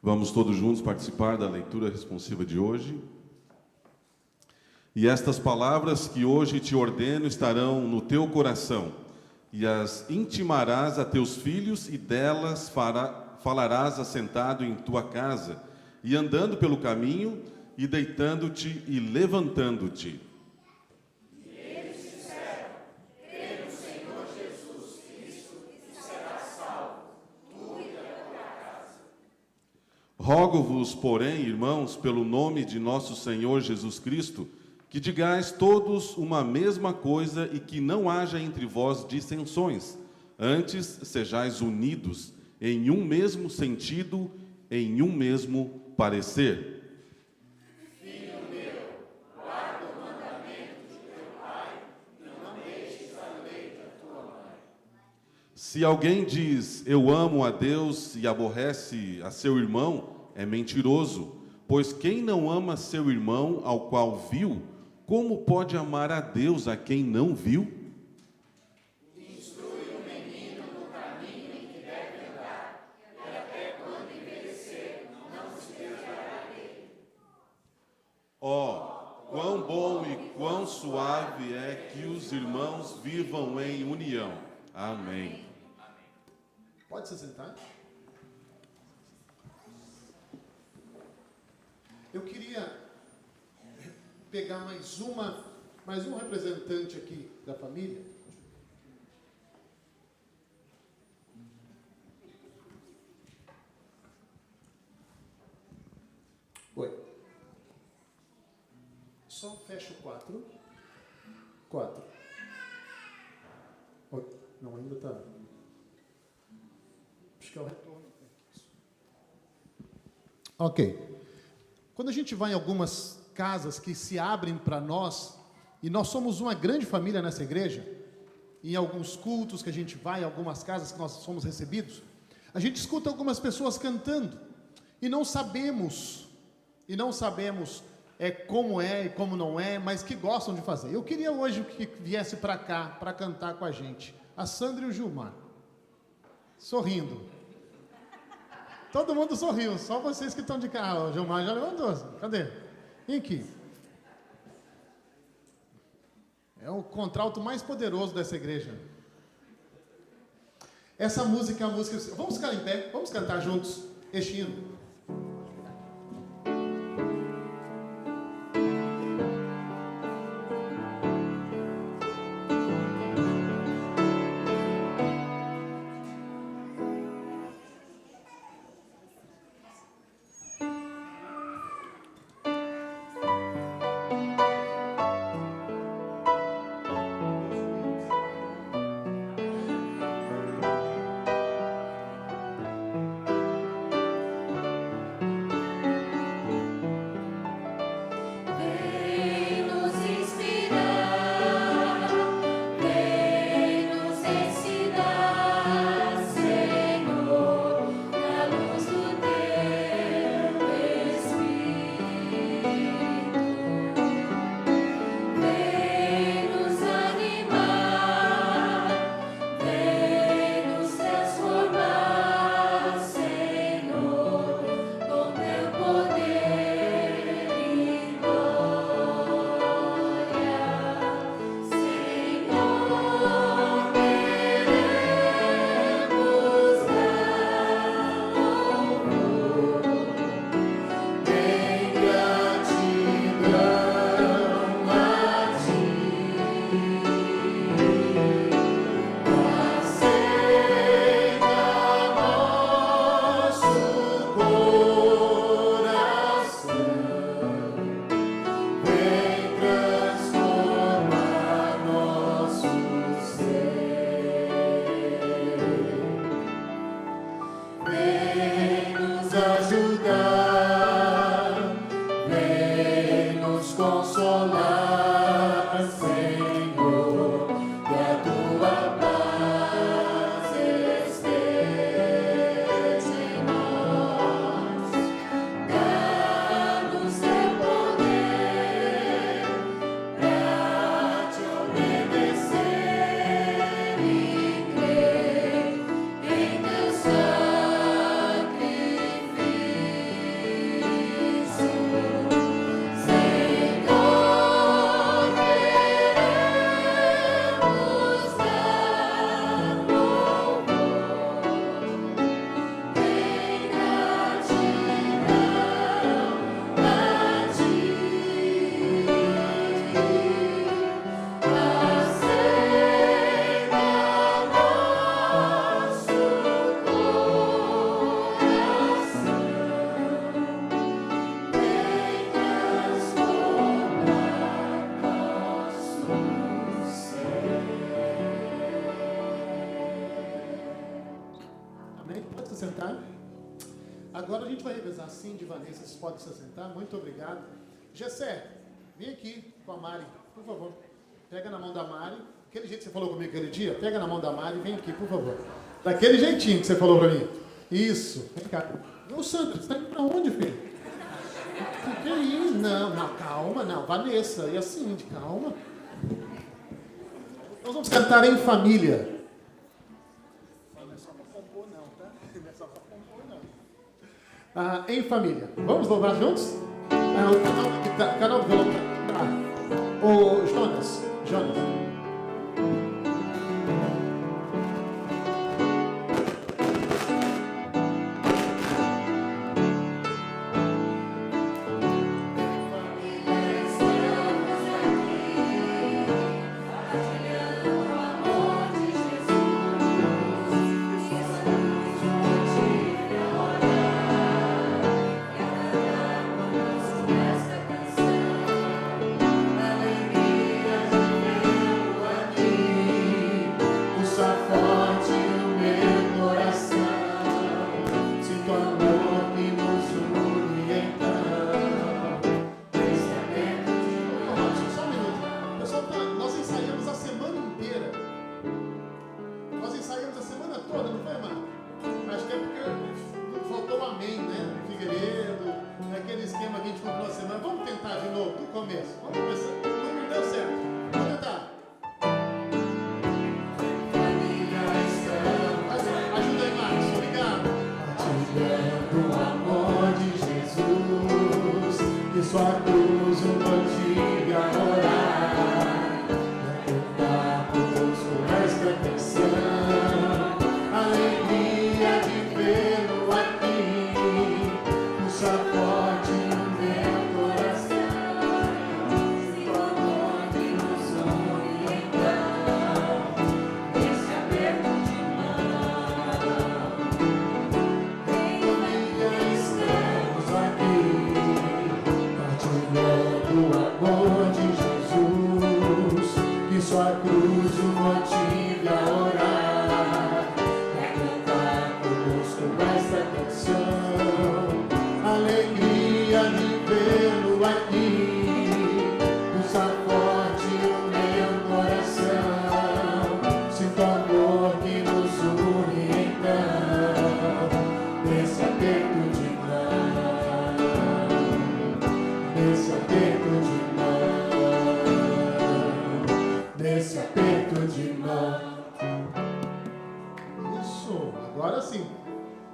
Vamos todos juntos participar da leitura responsiva de hoje. E estas palavras que hoje te ordeno estarão no teu coração, e as intimarás a teus filhos, e delas falarás assentado em tua casa, e andando pelo caminho, e deitando-te e levantando-te. Rogo-vos, porém, irmãos, pelo nome de nosso Senhor Jesus Cristo, que digais todos uma mesma coisa e que não haja entre vós dissensões. Antes, sejais unidos em um mesmo sentido, em um mesmo parecer. Filho meu, Se alguém diz, eu amo a Deus e aborrece a seu irmão, é mentiroso. Pois quem não ama seu irmão, ao qual viu, como pode amar a Deus a quem não viu? Instrui o menino no caminho em que deve andar, e até quando envelhecer, não se desviará dele. Ó, quão bom e quão suave é que os irmãos vivam em união. Amém. Pode se sentar. Eu queria pegar mais um representante aqui da família. Oi. Só fecha o 4. 4. Oi. Não, ainda está. Acho que é o retorno. Ok. Quando a gente vai em algumas casas que se abrem para nós, e nós somos uma grande família nessa igreja, em alguns cultos que a gente vai, em algumas casas que nós somos recebidos, a gente escuta algumas pessoas cantando, e não sabemos como é e como não é, mas que gostam de fazer. Eu queria hoje que viesse para cá, para cantar com a gente, a Sandra e o Gilmar, sorrindo. Todo mundo sorriu, só vocês que estão de cá. O Gilmar já levantou. Cadê? Vem aqui. É o contralto mais poderoso dessa igreja. Essa música é a música... Vamos ficar em pé, vamos cantar juntos este hino. Sentar. Agora a gente vai revezar Cindy e Vanessa, vocês podem se sentar. Muito obrigado. Gessé, vem aqui com a Mari, por favor. Pega na mão da Mari. Aquele jeito que você falou comigo aquele dia, pega na mão da Mari e vem aqui, por favor. Daquele jeitinho que você falou pra mim. Isso. Vem cá. Ô, Sandra, você tá indo pra onde, filho? Que é isso? Não, calma, não. Vanessa, e assim, de calma. Nós vamos cantar em família. Não é só pra compor, não, tá? Não é só pra compor, não. Em família. Vamos louvar juntos? O canal do violão. Ô, Jonas.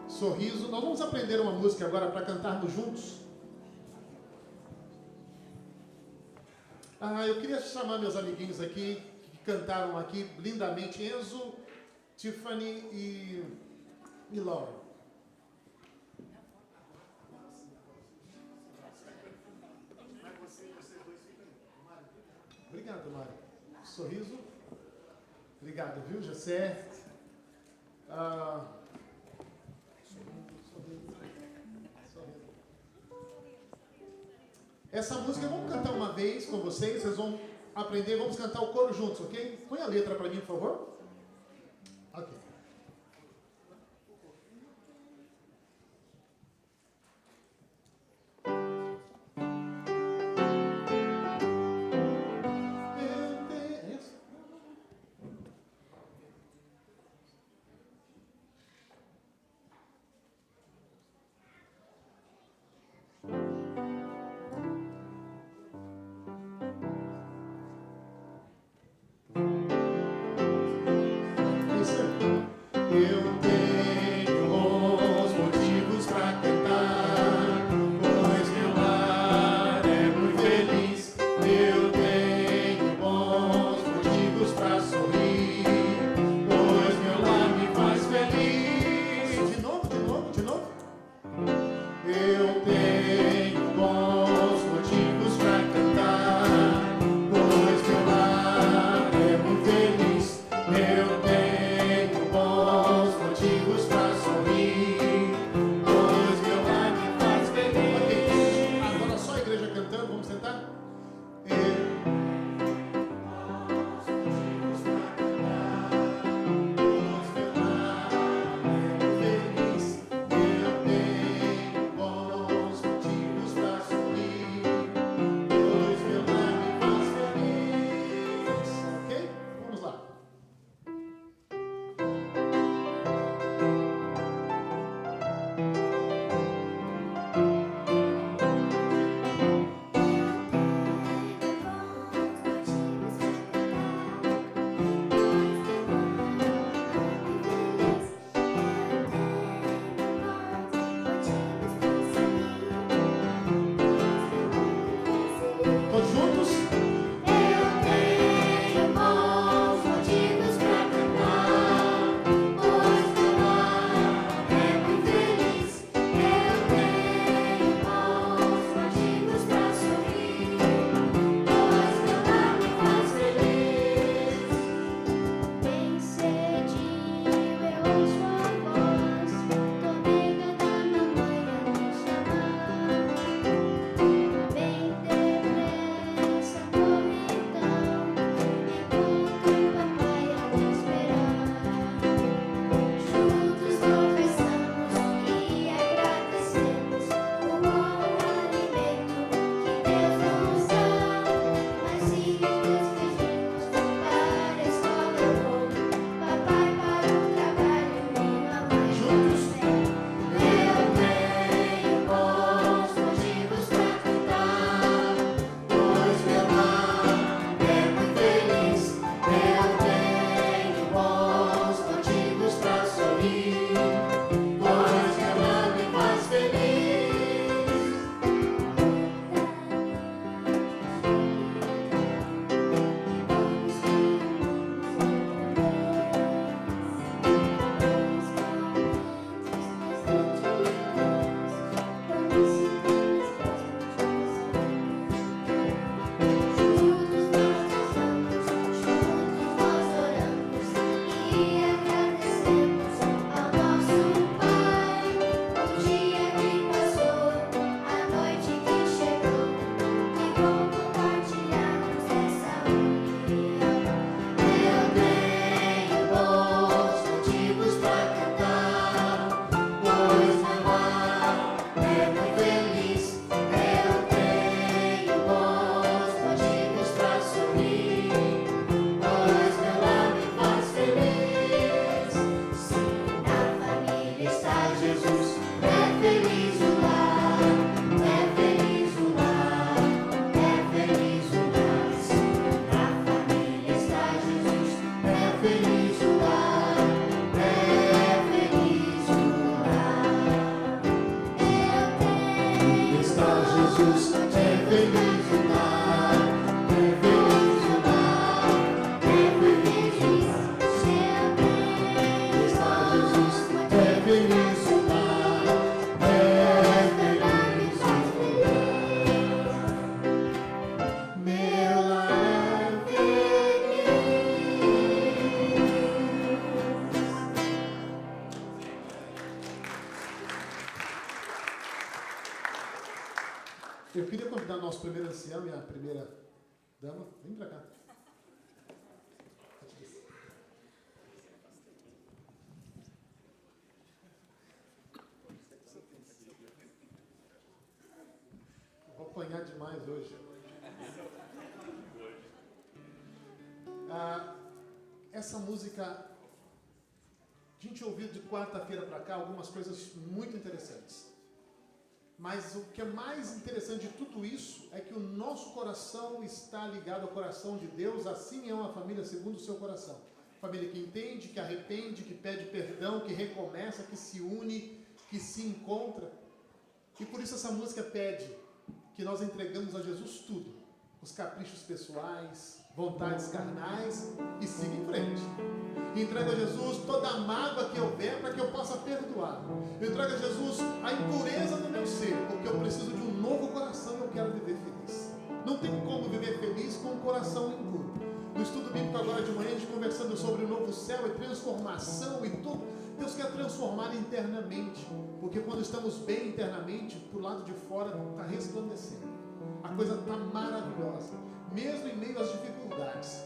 Sorriso. Nós vamos aprender uma música agora para cantarmos juntos. Eu queria chamar meus amiguinhos aqui, que cantaram aqui lindamente, Enzo, Tiffany e Laura. Obrigado, Mari. Sorriso. Obrigado, viu, Jessé? Essa música vamos cantar uma vez com vocês vão aprender, vamos cantar o coro juntos, ok? Põe a letra para mim, por favor. Ok. Isso aí. primeiro ancião e a primeira dama. Vem para cá. Eu vou apanhar demais hoje. Essa música, a gente ouviu de quarta-feira para cá algumas coisas muito interessantes. Mas o que é mais interessante de tudo isso é que o nosso coração está ligado ao coração de Deus, assim é uma família segundo o seu coração. Família que entende, que arrepende, que pede perdão, que recomeça, que se une, que se encontra. E por isso essa música pede que nós entregamos a Jesus tudo. Os caprichos pessoais, vontades carnais e siga em frente. Entrega a Jesus toda a mágoa que houver para que eu possa perdoar. Eu entrego a Jesus a impureza do meu ser, porque eu preciso de um novo coração e eu quero viver feliz. Não tem como viver feliz com um coração impuro. No estudo bíblico agora de manhã, a gente conversando sobre o novo céu e transformação e tudo. Deus quer transformar internamente, porque quando estamos bem internamente, pro lado de fora está resplandecendo. A coisa está maravilhosa, mesmo em meio às dificuldades.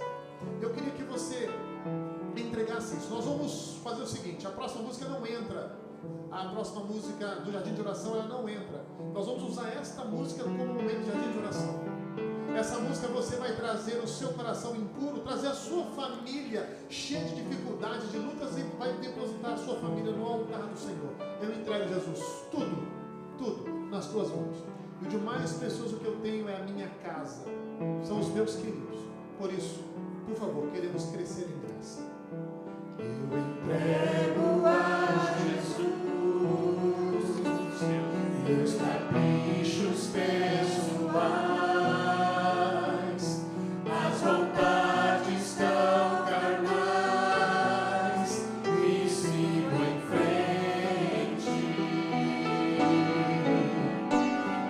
Eu queria que você entregasse isso. Nós vamos fazer o seguinte: a próxima música não entra. A próxima música do Jardim de Oração, ela não entra. Nós vamos usar esta música como momento de Jardim de Oração. Essa música você vai trazer o seu coração impuro, trazer a sua família cheia de dificuldades, de lutas, e vai depositar a sua família no altar do Senhor. Eu entrego a Jesus tudo nas tuas mãos. E o de mais precioso que eu tenho é a minha casa, são os meus queridos. Por isso, por favor, queremos crescer em graça. Eu entrego a Jesus meus caprichos pessoais, as vontades tão carnais, e sigo em frente.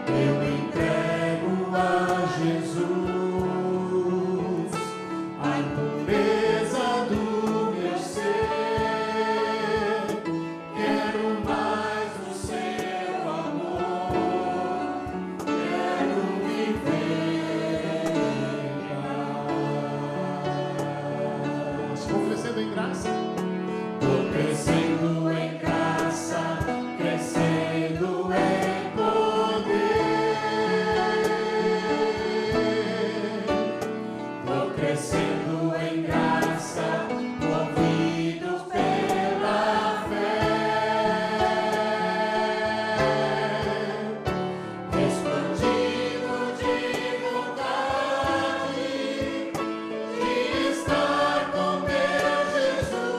Eu entrego a Jesus a impureza do meu ser. Quero mais do seu amor, quero viver em paz. Vou crescendo em graça. Vou crescendo em graça, crescendo em poder. Vou crescendo em graça, movido pela fé, expandido de vontade de estar com meu Jesus.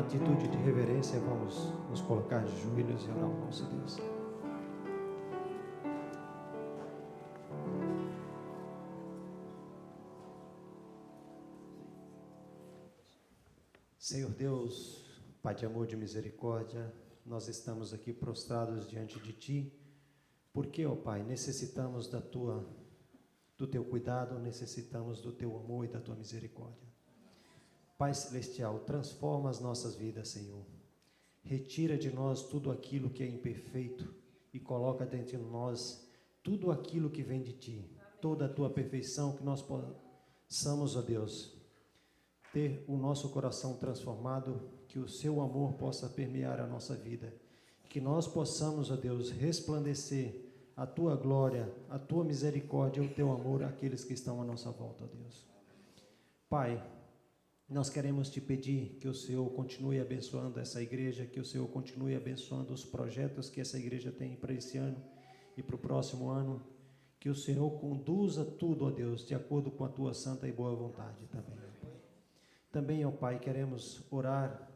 atitude de reverência, vamos nos colocar de joelhos e orar ao nosso Deus. Senhor Deus, Pai de amor e de misericórdia, nós estamos aqui prostrados diante de Ti, porque, ó Pai, necessitamos do Teu cuidado, necessitamos do Teu amor e da Tua misericórdia. Pai Celestial, transforma as nossas vidas, Senhor. Retira de nós tudo aquilo que é imperfeito e coloca dentro de nós tudo aquilo que vem de Ti, toda a Tua perfeição, que nós possamos, ó Deus, ter o nosso coração transformado, que o Seu amor possa permear a nossa vida, que nós possamos, ó Deus, resplandecer a Tua glória, a Tua misericórdia, o Teu amor àqueles que estão à nossa volta, ó Deus. Pai, nós queremos Te pedir que o Senhor continue abençoando essa igreja, que o Senhor continue abençoando os projetos que essa igreja tem para esse ano e para o próximo ano, que o Senhor conduza tudo, ó Deus, de acordo com a Tua santa e boa vontade também, ó Pai. Também, ó Pai, queremos orar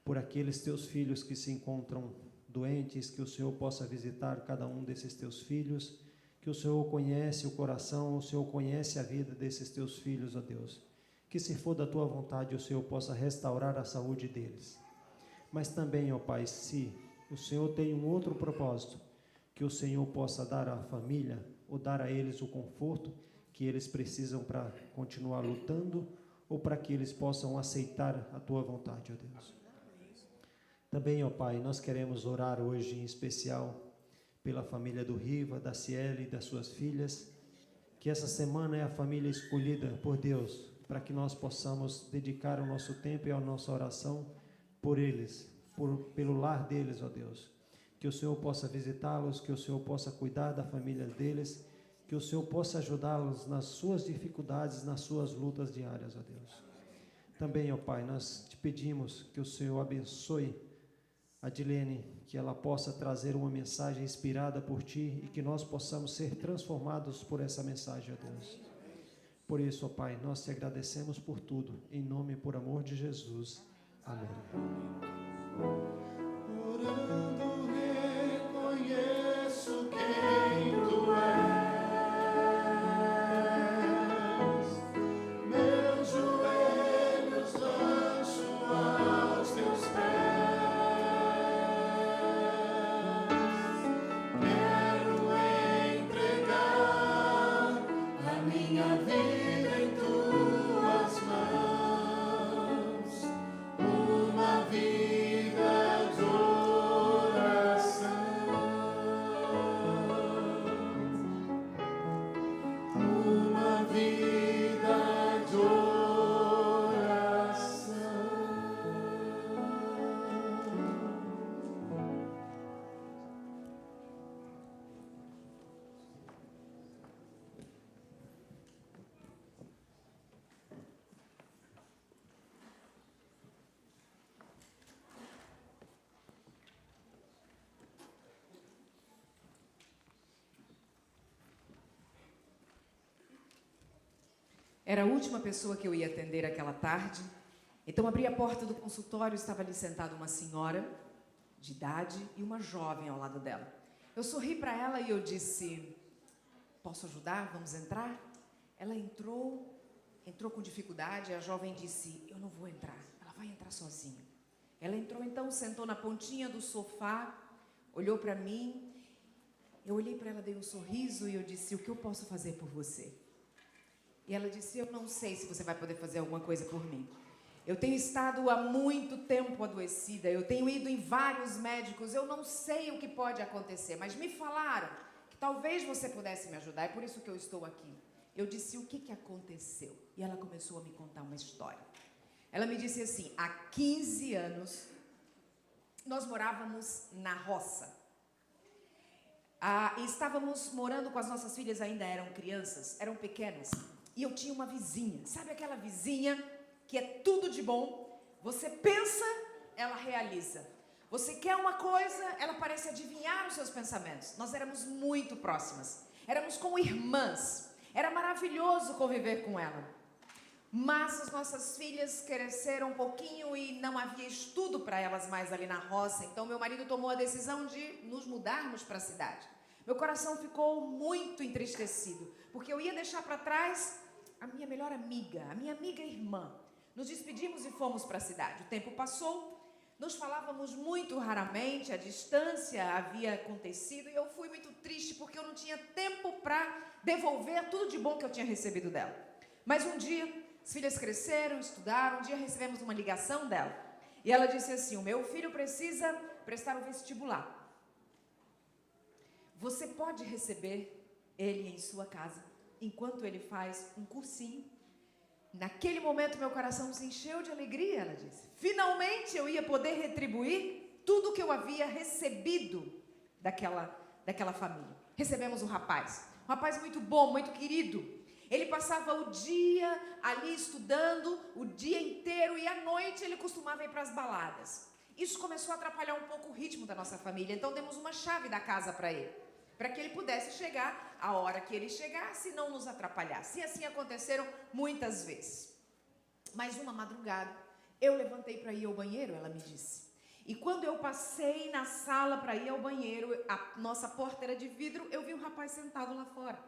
por aqueles Teus filhos que se encontram doentes, que o Senhor possa visitar cada um desses Teus filhos, que o Senhor conhece o coração, o Senhor conhece a vida desses Teus filhos, ó Deus, que se for da Tua vontade, o Senhor possa restaurar a saúde deles. Mas também, ó Pai, se o Senhor tem um outro propósito, que o Senhor possa dar à família, ou dar a eles o conforto que eles precisam para continuar lutando, ou para que eles possam aceitar a Tua vontade, ó Deus. Também, ó Pai, nós queremos orar hoje em especial pela família do Riva, da Ciele e das suas filhas, que essa semana é a família escolhida por Deus, para que nós possamos dedicar o nosso tempo e a nossa oração por eles, pelo lar deles, ó Deus. Que o Senhor possa visitá-los, que o Senhor possa cuidar da família deles, que o Senhor possa ajudá-los nas suas dificuldades, nas suas lutas diárias, ó Deus. Também, ó Pai, nós Te pedimos que o Senhor abençoe a Dilene, que ela possa trazer uma mensagem inspirada por Ti e que nós possamos ser transformados por essa mensagem, ó Deus. Por isso, ó Pai, nós Te agradecemos por tudo, em nome e por amor de Jesus. Amém. Orando reconheço quem Tu és, meus joelhos lanço aos Teus pés, quero entregar a minha vida em Tuas mãos, uma vida de oração, uma vida de oração. Era a última pessoa que eu ia atender aquela tarde, então abri a porta do consultório, estava ali sentada uma senhora de idade e uma jovem ao lado dela. Eu sorri para ela e eu disse: posso ajudar? Vamos entrar? Ela entrou com dificuldade. A jovem disse: eu não vou entrar, ela vai entrar sozinha. Ela entrou então, sentou na pontinha do sofá, olhou para mim, eu olhei para ela, dei um sorriso e eu disse: o que eu posso fazer por você? E ela disse: eu não sei se você vai poder fazer alguma coisa por mim. Eu tenho estado há muito tempo adoecida, eu tenho ido em vários médicos, eu não sei o que pode acontecer, mas me falaram que talvez você pudesse me ajudar, é por isso que eu estou aqui. Eu disse: o que aconteceu? E ela começou a me contar uma história. Ela me disse assim: há 15 anos, nós morávamos na roça. E estávamos morando com as nossas filhas, ainda eram crianças, eram pequenas. E eu tinha uma vizinha, sabe aquela vizinha que é tudo de bom? Você pensa, ela realiza. Você quer uma coisa, ela parece adivinhar os seus pensamentos. Nós éramos muito próximas, éramos como irmãs. Era maravilhoso conviver com ela. Mas as nossas filhas cresceram um pouquinho e não havia estudo para elas mais ali na roça. Então, meu marido tomou a decisão de nos mudarmos para a cidade. Meu coração ficou muito entristecido, porque eu ia deixar para trás a minha melhor amiga, a minha amiga irmã. Nos despedimos e fomos para a cidade. O tempo passou, nos falávamos muito raramente, a distância havia acontecido e eu fui muito triste porque eu não tinha tempo para devolver tudo de bom que eu tinha recebido dela. Mas um dia, as filhas cresceram, estudaram, um dia recebemos uma ligação dela. E ela disse assim: o meu filho precisa prestar o vestibular. Você pode receber ele em sua casa, enquanto ele faz um cursinho. Naquele momento, meu coração se encheu de alegria, ela disse. Finalmente, eu ia poder retribuir tudo que eu havia recebido daquela família. Recebemos um rapaz muito bom, muito querido. Ele passava o dia ali estudando, o dia inteiro, e à noite ele costumava ir para as baladas. Isso começou a atrapalhar um pouco o ritmo da nossa família, então demos uma chave da casa para ele, para que ele pudesse chegar a hora que ele chegasse e não nos atrapalhasse. E assim aconteceram muitas vezes. Mas uma madrugada, eu levantei para ir ao banheiro, ela me disse. E quando eu passei na sala para ir ao banheiro, a nossa porta era de vidro, eu vi um rapaz sentado lá fora.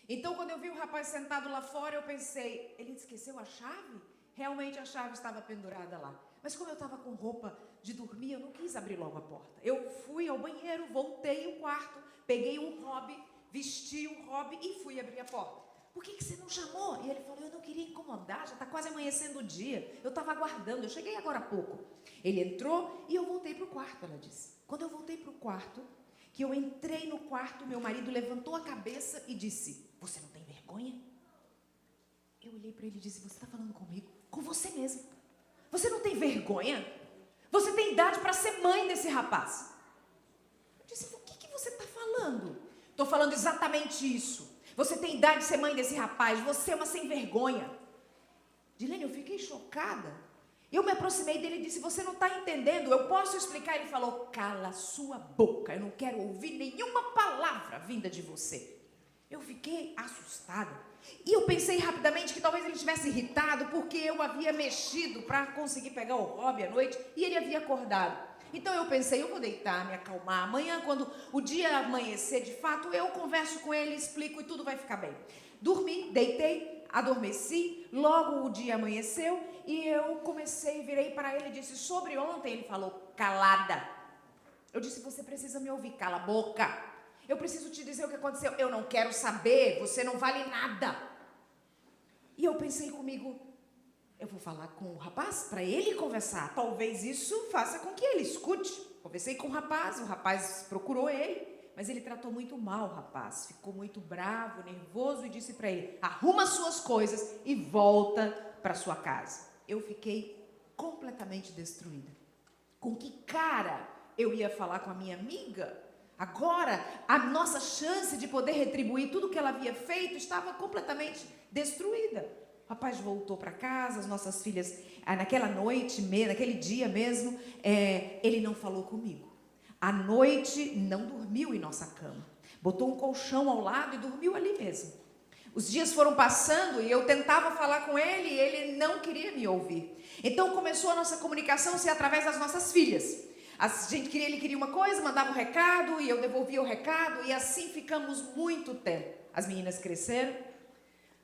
Então, quando eu vi o rapaz sentado lá fora, eu pensei, ele esqueceu a chave? Realmente a chave estava pendurada lá. Mas como eu estava com roupa de dormir, eu não quis abrir logo a porta. Eu fui ao banheiro, voltei ao quarto, peguei um hobby, vesti o hobby e fui abrir a porta. Por que você não chamou? E ele falou, eu não queria incomodar, já está quase amanhecendo o dia. Eu estava aguardando, eu cheguei agora há pouco. Ele entrou e eu voltei para o quarto, ela disse. Quando eu voltei para o quarto, que eu entrei no quarto, meu marido levantou a cabeça e disse, você não tem vergonha? Eu olhei para ele e disse, você está falando comigo? Com você mesmo. Você não tem vergonha? Você tem idade para ser mãe desse rapaz. Eu disse, o que você está falando? Estou falando exatamente isso. Você tem idade de ser mãe desse rapaz, você é uma sem vergonha. Dilene, eu fiquei chocada. Eu me aproximei dele e disse, você não está entendendo, eu posso explicar? Ele falou, cala sua boca, eu não quero ouvir nenhuma palavra vinda de você. Eu fiquei assustada. E eu pensei rapidamente que talvez ele estivesse irritado porque eu havia mexido para conseguir pegar o hobby à noite e ele havia acordado. Então eu pensei, eu vou deitar, me acalmar. Amanhã, quando o dia amanhecer de fato, eu converso com ele, explico e tudo vai ficar bem. Dormi, deitei, adormeci, logo o dia amanheceu e eu virei para ele e disse, sobre ontem, ele falou, calada. Eu disse, você precisa me ouvir, cala a boca. Eu preciso te dizer o que aconteceu. Eu não quero saber, você não vale nada. E eu pensei comigo, eu vou falar com o rapaz para ele conversar. Talvez isso faça com que ele escute. Conversei com o rapaz procurou ele, mas ele tratou muito mal o rapaz. Ficou muito bravo, nervoso e disse para ele, arruma suas coisas e volta para sua casa. Eu fiquei completamente destruída. Com que cara eu ia falar com a minha amiga? Agora, a nossa chance de poder retribuir tudo que ela havia feito estava completamente destruída. O rapaz voltou para casa, as nossas filhas, naquela noite, naquele dia mesmo, ele não falou comigo. À noite, não dormiu em nossa cama. Botou um colchão ao lado e dormiu ali mesmo. Os dias foram passando e eu tentava falar com ele e ele não queria me ouvir. Então, começou a nossa comunicação ser através das nossas filhas. Ele queria uma coisa, mandava um recado e eu devolvia o recado e assim ficamos muito tempo. As meninas cresceram,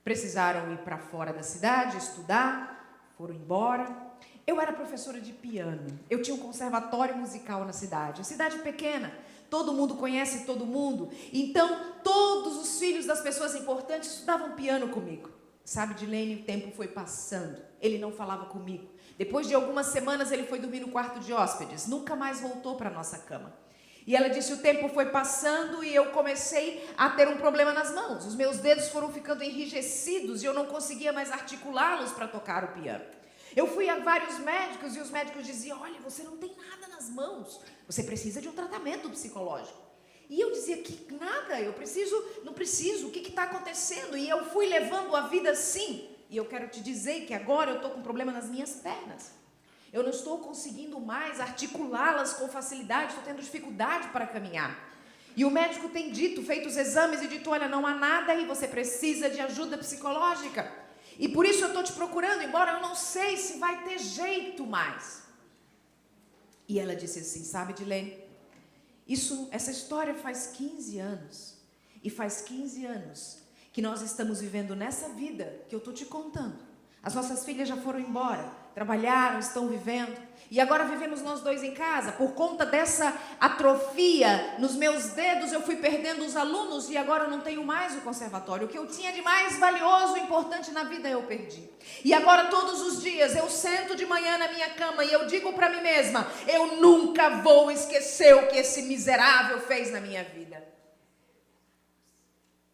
precisaram ir para fora da cidade, estudar, foram embora. Eu era professora de piano, eu tinha um conservatório musical na cidade, cidade pequena, todo mundo conhece todo mundo, então todos os filhos das pessoas importantes estudavam piano comigo. Sabe, Dilene, o tempo foi passando, ele não falava comigo. Depois de algumas semanas, ele foi dormir no quarto de hóspedes. Nunca mais voltou para a nossa cama. E ela disse, o tempo foi passando e eu comecei a ter um problema nas mãos. Os meus dedos foram ficando enrijecidos e eu não conseguia mais articulá-los para tocar o piano. Eu fui a vários médicos e os médicos diziam, olha, você não tem nada nas mãos. Você precisa de um tratamento psicológico. E eu dizia que nada, não preciso, o que está acontecendo? E eu fui levando a vida assim. E eu quero te dizer que agora eu estou com problema nas minhas pernas. Eu não estou conseguindo mais articulá-las com facilidade, estou tendo dificuldade para caminhar. E o médico tem feito os exames e dito, olha, não há nada aí, você precisa de ajuda psicológica. E por isso eu estou te procurando, embora eu não sei se vai ter jeito mais. E ela disse assim, sabe, Dilene, essa história faz 15 anos. E faz 15 anos que nós estamos vivendo nessa vida que eu estou te contando. As nossas filhas já foram embora, trabalharam, estão vivendo. E agora vivemos nós dois em casa. Por conta dessa atrofia nos meus dedos, eu fui perdendo os alunos e agora eu não tenho mais o conservatório. O que eu tinha de mais valioso e importante na vida eu perdi. E agora todos os dias eu sento de manhã na minha cama e eu digo para mim mesma, eu nunca vou esquecer o que esse miserável fez na minha vida.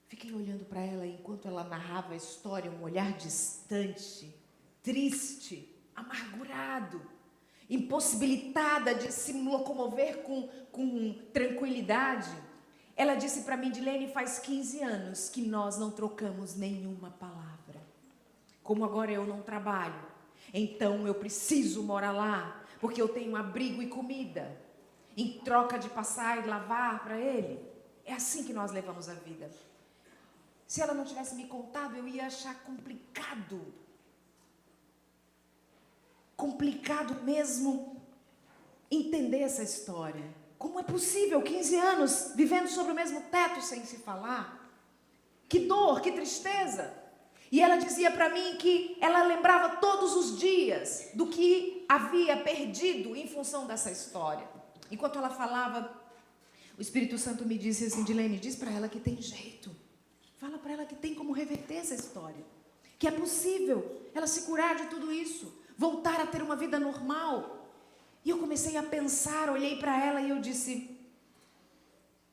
Fiquei olhando para ela enquanto ela narrava a história, um olhar distante, triste, amargurado, impossibilitada de se locomover com tranquilidade. Ela disse para mim, Dilene, faz 15 anos que nós não trocamos nenhuma palavra. Como agora eu não trabalho, então eu preciso morar lá, porque eu tenho abrigo e comida, em troca de passar e lavar para ele. É assim que nós levamos a vida. Se ela não tivesse me contado, eu ia achar complicado. Complicado mesmo entender essa história. Como é possível 15 anos vivendo sobre o mesmo teto sem se falar? Que dor, que tristeza. E ela dizia para mim que ela lembrava todos os dias do que havia perdido em função dessa história. Enquanto ela falava, o Espírito Santo me disse assim, Dilene, diz para ela que tem jeito. Fala para ela que tem como reverter essa história. Que é possível ela se curar de tudo isso. Voltar a ter uma vida normal. E eu comecei a pensar, olhei para ela e eu disse,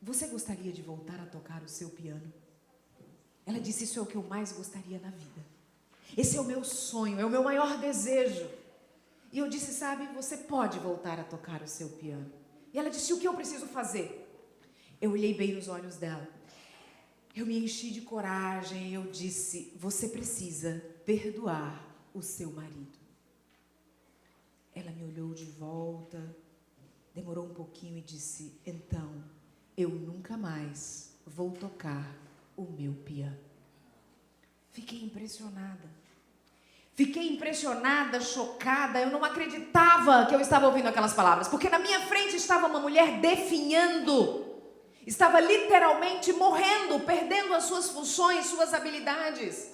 você gostaria de voltar a tocar o seu piano? Ela disse, isso é o que eu mais gostaria na vida. Esse é o meu sonho, é o meu maior desejo. E eu disse, sabe, você pode voltar a tocar o seu piano. E ela disse, o que eu preciso fazer? Eu olhei bem nos olhos dela. Eu me enchi de coragem e eu disse, você precisa perdoar o seu marido. Ela me olhou de volta, demorou um pouquinho e disse, então, eu nunca mais vou tocar o meu piano. Fiquei impressionada. Fiquei impressionada, chocada, eu não acreditava que eu estava ouvindo aquelas palavras, porque na minha frente estava uma mulher definhando. Estava literalmente morrendo, perdendo as suas funções, suas habilidades,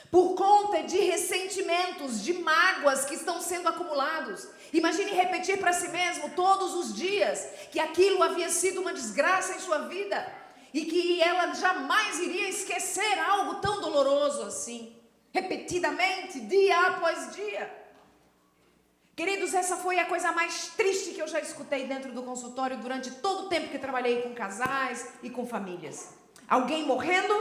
por conta de ressentimentos, de mágoas que estão sendo acumulados. Imagine repetir para si mesmo todos os dias que aquilo havia sido uma desgraça em sua vida e que ela jamais iria esquecer algo tão doloroso assim, repetidamente, dia após dia. Queridos, essa foi a coisa mais triste que eu já escutei dentro do consultório durante todo o tempo que trabalhei com casais e com famílias. Alguém morrendo,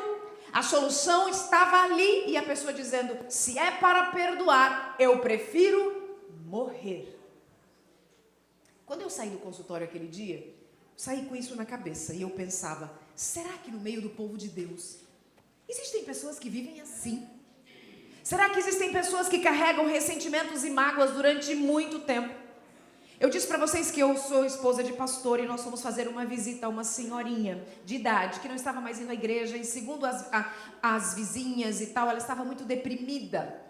a solução estava ali e a pessoa dizendo, se é para perdoar, eu prefiro morrer. Quando eu saí do consultório aquele dia, saí com isso na cabeça e eu pensava, será que no meio do povo de Deus existem pessoas que vivem assim? Será que existem pessoas que carregam ressentimentos e mágoas durante muito tempo? Eu disse para vocês que eu sou esposa de pastor e nós fomos fazer uma visita a uma senhorinha de idade que não estava mais indo à igreja e segundo as vizinhas e tal, ela estava muito deprimida.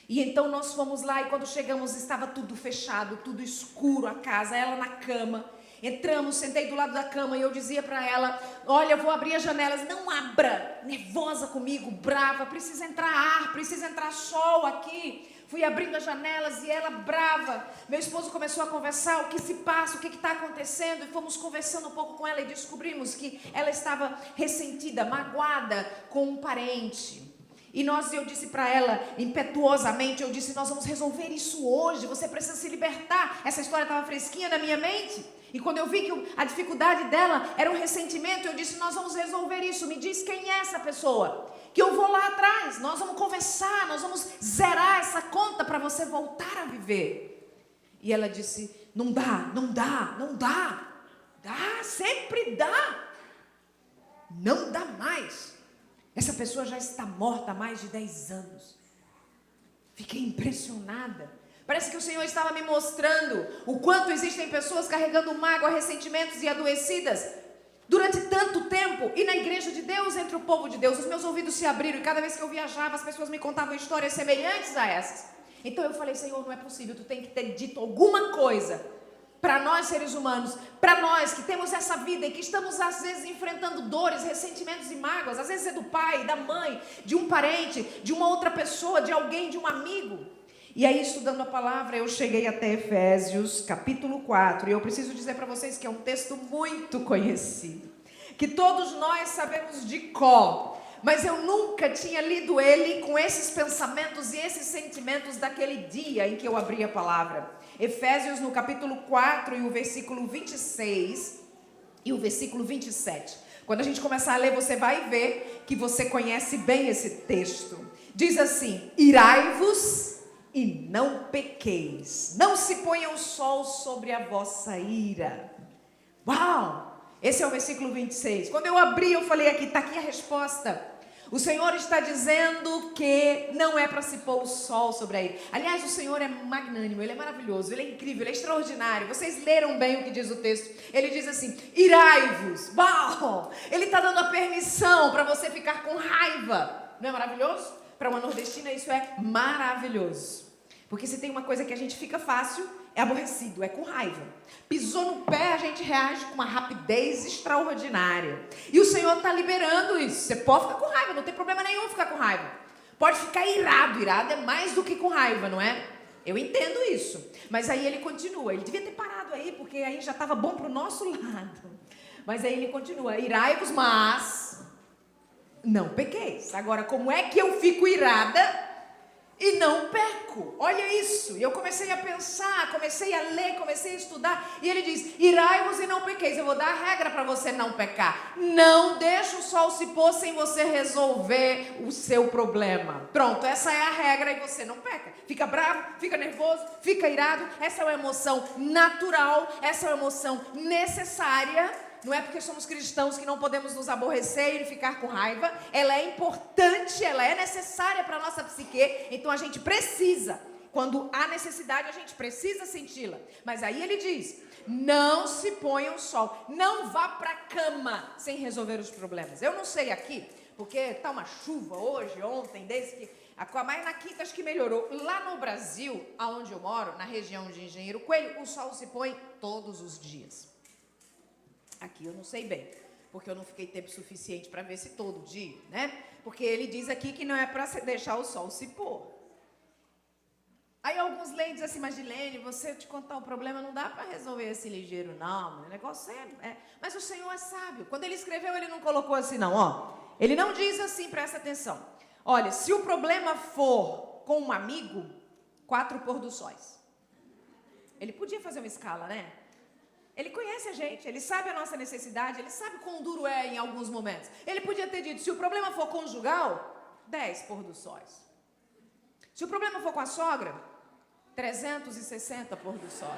E então nós fomos lá e quando chegamos estava tudo fechado, tudo escuro, a casa, ela na cama. Entramos, sentei do lado da cama e eu dizia para ela, olha, eu vou abrir as janelas, não abra, nervosa comigo, brava, precisa entrar ar, precisa entrar sol aqui. Fui abrindo as janelas e ela brava. Meu esposo começou a conversar, o que se passa, o que está acontecendo, e fomos conversando um pouco com ela e descobrimos que ela estava ressentida, magoada com um parente. E eu disse para ela, impetuosamente, eu disse, nós vamos resolver isso hoje, você precisa se libertar. Essa história estava fresquinha na minha mente. E quando eu vi que a dificuldade dela era um ressentimento, eu disse, nós vamos resolver isso. Me diz quem é essa pessoa. Que eu vou lá atrás, nós vamos conversar, nós vamos zerar essa conta para você voltar a viver. E ela disse, não dá, não dá, não dá. Dá, sempre dá. Não dá mais. Essa pessoa já está morta há mais de 10 anos. Fiquei impressionada. Parece que o Senhor estava me mostrando o quanto existem pessoas carregando mágoa, ressentimentos e adoecidas. Durante tanto tempo, e na igreja de Deus, entre o povo de Deus, os meus ouvidos se abriram, e cada vez que eu viajava, as pessoas me contavam histórias semelhantes a essas. Então eu falei, Senhor, não é possível, tu tem que ter dito alguma coisa para nós seres humanos, para nós que temos essa vida e que estamos às vezes enfrentando dores, ressentimentos e mágoas, às vezes é do pai, da mãe, de um parente, de uma outra pessoa, de alguém, de um amigo. E aí, estudando a palavra, eu cheguei até Efésios, capítulo 4, e eu preciso dizer para vocês que é um texto muito conhecido, que todos nós sabemos de cor, mas eu nunca tinha lido ele com esses pensamentos e esses sentimentos daquele dia em que eu abri a palavra. Efésios, no capítulo 4, e o versículo 26 e o versículo 27. Quando a gente começar a ler, você vai ver que você conhece bem esse texto. Diz assim: irai-vos e não pequeis, não se ponha o sol sobre a vossa ira. Uau! Esse é o versículo 26. Quando eu abri, eu falei aqui, está aqui a resposta. O Senhor está dizendo que não é para se pôr o sol sobre a ira. Aliás, o Senhor é magnânimo, Ele é maravilhoso, Ele é incrível, Ele é extraordinário. Vocês leram bem o que diz o texto. Ele diz assim, irai-vos. Uau! Ele está dando a permissão para você ficar com raiva. Não é maravilhoso? Para uma nordestina isso é maravilhoso. Porque se tem uma coisa que a gente fica fácil, é aborrecido, é com raiva. Pisou no pé, a gente reage com uma rapidez extraordinária. E o Senhor está liberando isso. Você pode ficar com raiva, não tem problema nenhum ficar com raiva. Pode ficar irado, irado é mais do que com raiva, não é? Eu entendo isso. Mas aí ele continua, ele devia ter parado aí, porque aí já estava bom para o nosso lado. Mas aí ele continua, irai-vos, mas não pequeis. Agora, como é que eu fico irada e não peco? Olha isso. E eu comecei a pensar, comecei a ler, comecei a estudar. E ele diz, irai-vos e não pequeis. Eu vou dar a regra para você não pecar. Não deixa o sol se pôr sem você resolver o seu problema. Pronto, essa é a regra e você não peca. Fica bravo, fica nervoso, fica irado. Essa é uma emoção natural, essa é uma emoção necessária. Não é porque somos cristãos que não podemos nos aborrecer e ficar com raiva. Ela é importante, ela é necessária para a nossa psique. Então a gente precisa, quando há necessidade, a gente precisa senti-la. Mas aí ele diz, não se ponha o sol. Não vá para a cama sem resolver os problemas. Eu não sei aqui, porque está uma chuva hoje, ontem, desde que... Mas na quinta acho que melhorou. Lá no Brasil, aonde eu moro, na região de Engenheiro Coelho, o sol se põe todos os dias. Aqui eu não sei bem, porque eu não fiquei tempo suficiente para ver se todo dia, né? Porque ele diz aqui que não é para deixar o sol se pôr. Aí alguns leem e dizem assim, mas Dilene, você te contar o problema, não dá para resolver esse ligeiro, não. O negócio é... Mas o Senhor é sábio. Quando ele escreveu, ele não colocou assim, não. Ó, ele não diz assim, presta atenção. Olha, se o problema for com um amigo, 4 pôr do sóis. Ele podia fazer uma escala, né? Ele conhece a gente, ele sabe a nossa necessidade, ele sabe quão duro é em alguns momentos. Ele podia ter dito, se o problema for conjugal, 10 pôr do sóis. Se o problema for com a sogra, 360 pôr do sóis.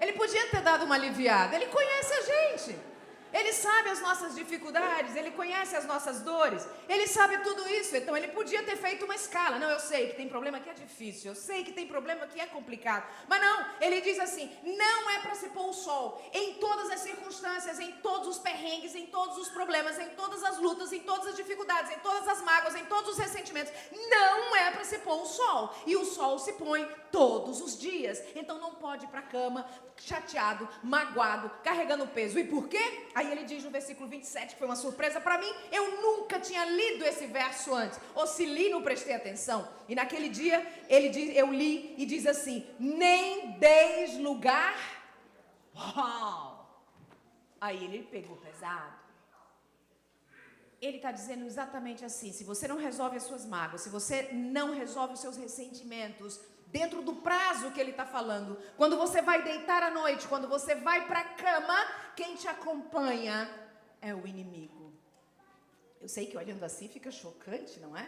Ele podia ter dado uma aliviada, ele conhece a gente. Ele sabe as nossas dificuldades, ele conhece as nossas dores, ele sabe tudo isso, então ele podia ter feito uma escala. Não, eu sei que tem problema que é difícil, eu sei que tem problema que é complicado, mas não, ele diz assim, não é para se pôr o sol em todas as circunstâncias, em todos os perrengues, em todos os problemas, em todas as lutas, em todas as dificuldades, em todas as mágoas, em todos os ressentimentos, não é para se pôr o sol, e o sol se põe todos os dias, então não pode ir para a cama chateado, magoado, carregando peso. E por quê? Aí ele diz no versículo 27, que foi uma surpresa para mim, eu nunca tinha lido esse verso antes, ou se li, não prestei atenção. E naquele dia, ele diz, eu li e diz assim, nem deis lugar. Uau! Aí ele pegou pesado. Ele está dizendo exatamente assim, se você não resolve as suas mágoas, se você não resolve os seus ressentimentos, dentro do prazo que ele está falando, quando você vai deitar à noite, quando você vai para a cama, quem te acompanha é o inimigo. Eu sei que olhando assim fica chocante, não é?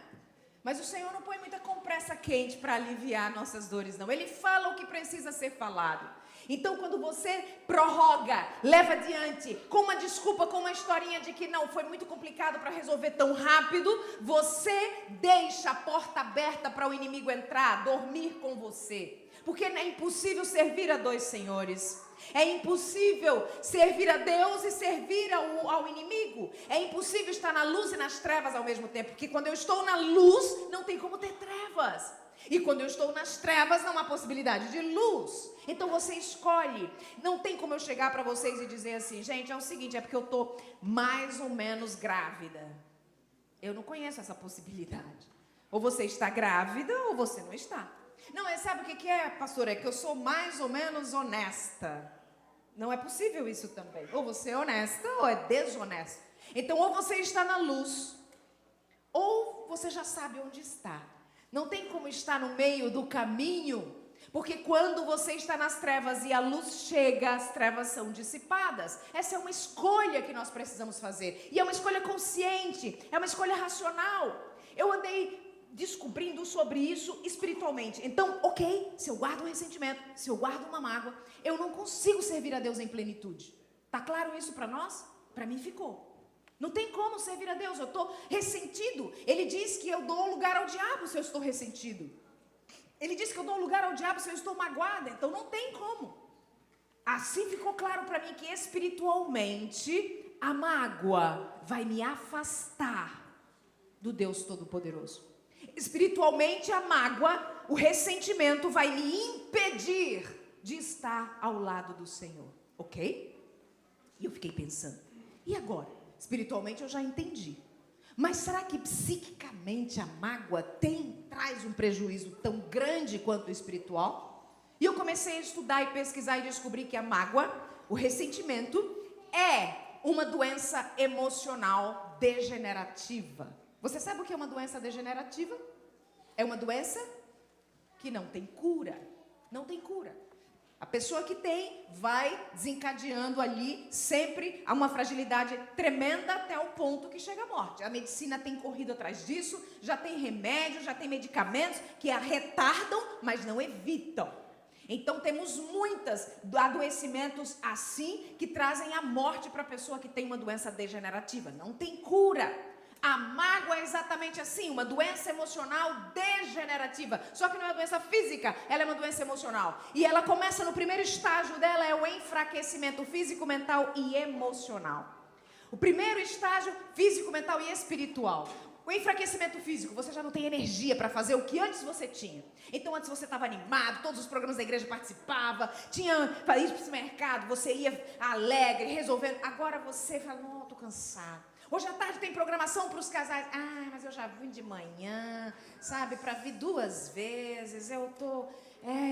Mas o Senhor não põe muita compressa quente para aliviar nossas dores, não. Ele fala o que precisa ser falado. Então, quando você prorroga, leva adiante, com uma desculpa, com uma historinha de que não, foi muito complicado para resolver tão rápido, você deixa a porta aberta para o inimigo entrar, dormir com você. Porque é impossível servir a dois senhores. É impossível servir a Deus e servir ao inimigo. É impossível estar na luz e nas trevas ao mesmo tempo. Porque quando eu estou na luz, não tem como ter trevas. E quando eu estou nas trevas, não há possibilidade de luz. Então você escolhe. Não tem como eu chegar para vocês e dizer assim: gente, é o seguinte, é porque eu estou mais ou menos grávida. Eu não conheço essa possibilidade. Ou você está grávida ou você não está. Não, sabe o que é, pastor? É que eu sou mais ou menos honesta. Não é possível isso também. Ou você é honesta ou é desonesta. Então, ou você está na luz, ou você já sabe onde está. Não tem como estar no meio do caminho, porque quando você está nas trevas e a luz chega, as trevas são dissipadas. Essa é uma escolha que nós precisamos fazer. E é uma escolha consciente, é uma escolha racional. Eu andei descobrindo sobre isso espiritualmente. Então, ok, se eu guardo um ressentimento, se eu guardo uma mágoa, eu não consigo servir a Deus em plenitude. Tá claro isso para nós? Para mim ficou. Não tem como servir a Deus, eu estou ressentido. Ele diz que eu dou lugar ao diabo se eu estou ressentido. Ele diz que eu dou lugar ao diabo se eu estou magoada, então não tem como. Assim ficou claro para mim que espiritualmente a mágoa vai me afastar do Deus Todo-Poderoso. Espiritualmente a mágoa, o ressentimento vai me impedir de estar ao lado do Senhor, ok? E eu fiquei pensando, e agora? Espiritualmente eu já entendi. Mas será que psiquicamente a mágoa traz um prejuízo tão grande quanto o espiritual? E eu comecei a estudar e pesquisar e descobri que a mágoa, o ressentimento, é uma doença emocional degenerativa. Você sabe o que é uma doença degenerativa? É uma doença que não tem cura. Não tem cura. A pessoa que tem vai desencadeando ali sempre a uma fragilidade tremenda até o ponto que chega à morte. A medicina tem corrido atrás disso, já tem remédios, já tem medicamentos que a retardam, mas não evitam. Então temos muitos adoecimentos assim que trazem a morte para a pessoa que tem uma doença degenerativa. Não tem cura. A mágoa é exatamente assim, uma doença emocional degenerativa. Só que não é uma doença física, ela é uma doença emocional. E ela começa no primeiro estágio dela, é o enfraquecimento físico, mental e emocional. O primeiro estágio, físico, mental e espiritual. O enfraquecimento físico, você já não tem energia para fazer o que antes você tinha. Então antes você estava animado, todos os programas da igreja participava, tinha para ir para o supermercado, você ia alegre, resolvendo. Agora você fala, não, estou cansado. Hoje à tarde tem programação para os casais. Ah, mas eu já vim de manhã, sabe, para vir 2 vezes. Eu tô,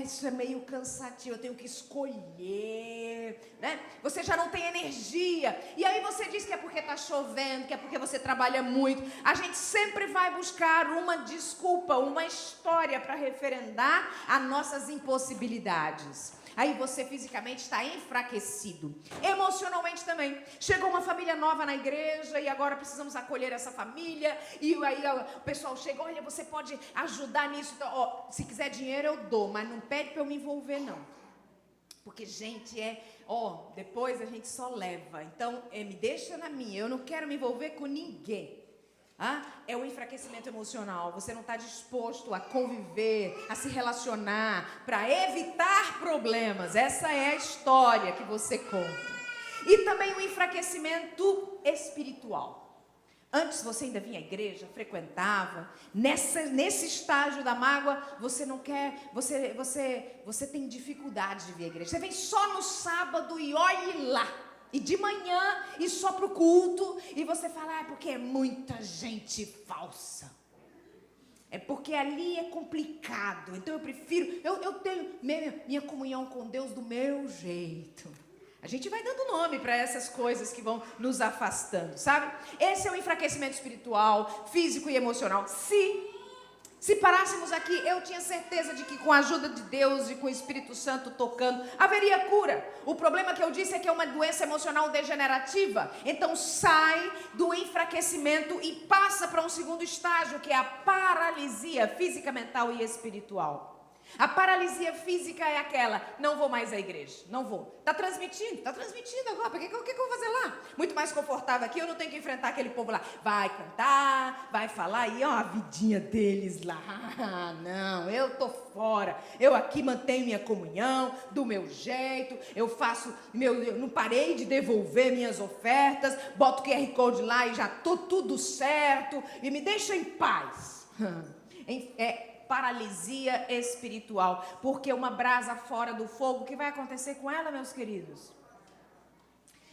isso é meio cansativo, eu tenho que escolher, né? Você já não tem energia. E aí você diz que é porque está chovendo, que é porque você trabalha muito. A gente sempre vai buscar uma desculpa, uma história para referendar as nossas impossibilidades. Aí você fisicamente está enfraquecido. Emocionalmente também. Chegou uma família nova na igreja e agora precisamos acolher essa família. E aí o pessoal chega, olha, você pode ajudar nisso. Então, se quiser dinheiro eu dou, mas não pede para eu me envolver não. Porque gente depois a gente só leva. Então me deixa na minha, eu não quero me envolver com ninguém. É o enfraquecimento emocional. Você não está disposto a conviver, a se relacionar, para evitar problemas. Essa é a história que você conta. E também o enfraquecimento espiritual. Antes você ainda vinha à igreja, frequentava. Nesse estágio da mágoa, você não quer, você tem dificuldade de vir à igreja. Você vem só no sábado e olhe lá. E de manhã, e só para o culto, e você fala, porque é muita gente falsa. É porque ali é complicado, então eu prefiro, eu tenho minha comunhão com Deus do meu jeito. A gente vai dando nome para essas coisas que vão nos afastando, sabe? Esse é o enfraquecimento espiritual, físico e emocional. Se parássemos aqui, eu tinha certeza de que com a ajuda de Deus e com o Espírito Santo tocando, haveria cura. O problema que eu disse é que é uma doença emocional degenerativa. Então sai do enfraquecimento e passa para um segundo estágio, que é a paralisia física, mental e espiritual. A paralisia física é aquela, não vou mais à igreja, não vou. Está transmitindo agora, o que eu vou fazer lá? Muito mais confortável aqui, eu não tenho que enfrentar aquele povo lá. Vai cantar, vai falar, e ó, a vidinha deles lá. Não, eu tô fora. Eu aqui mantenho minha comunhão, do meu jeito, eu não parei de devolver minhas ofertas, boto o QR Code lá e já tô tudo certo, e me deixa em paz. Paralisia espiritual, porque uma brasa fora do fogo, o que vai acontecer com ela, meus queridos?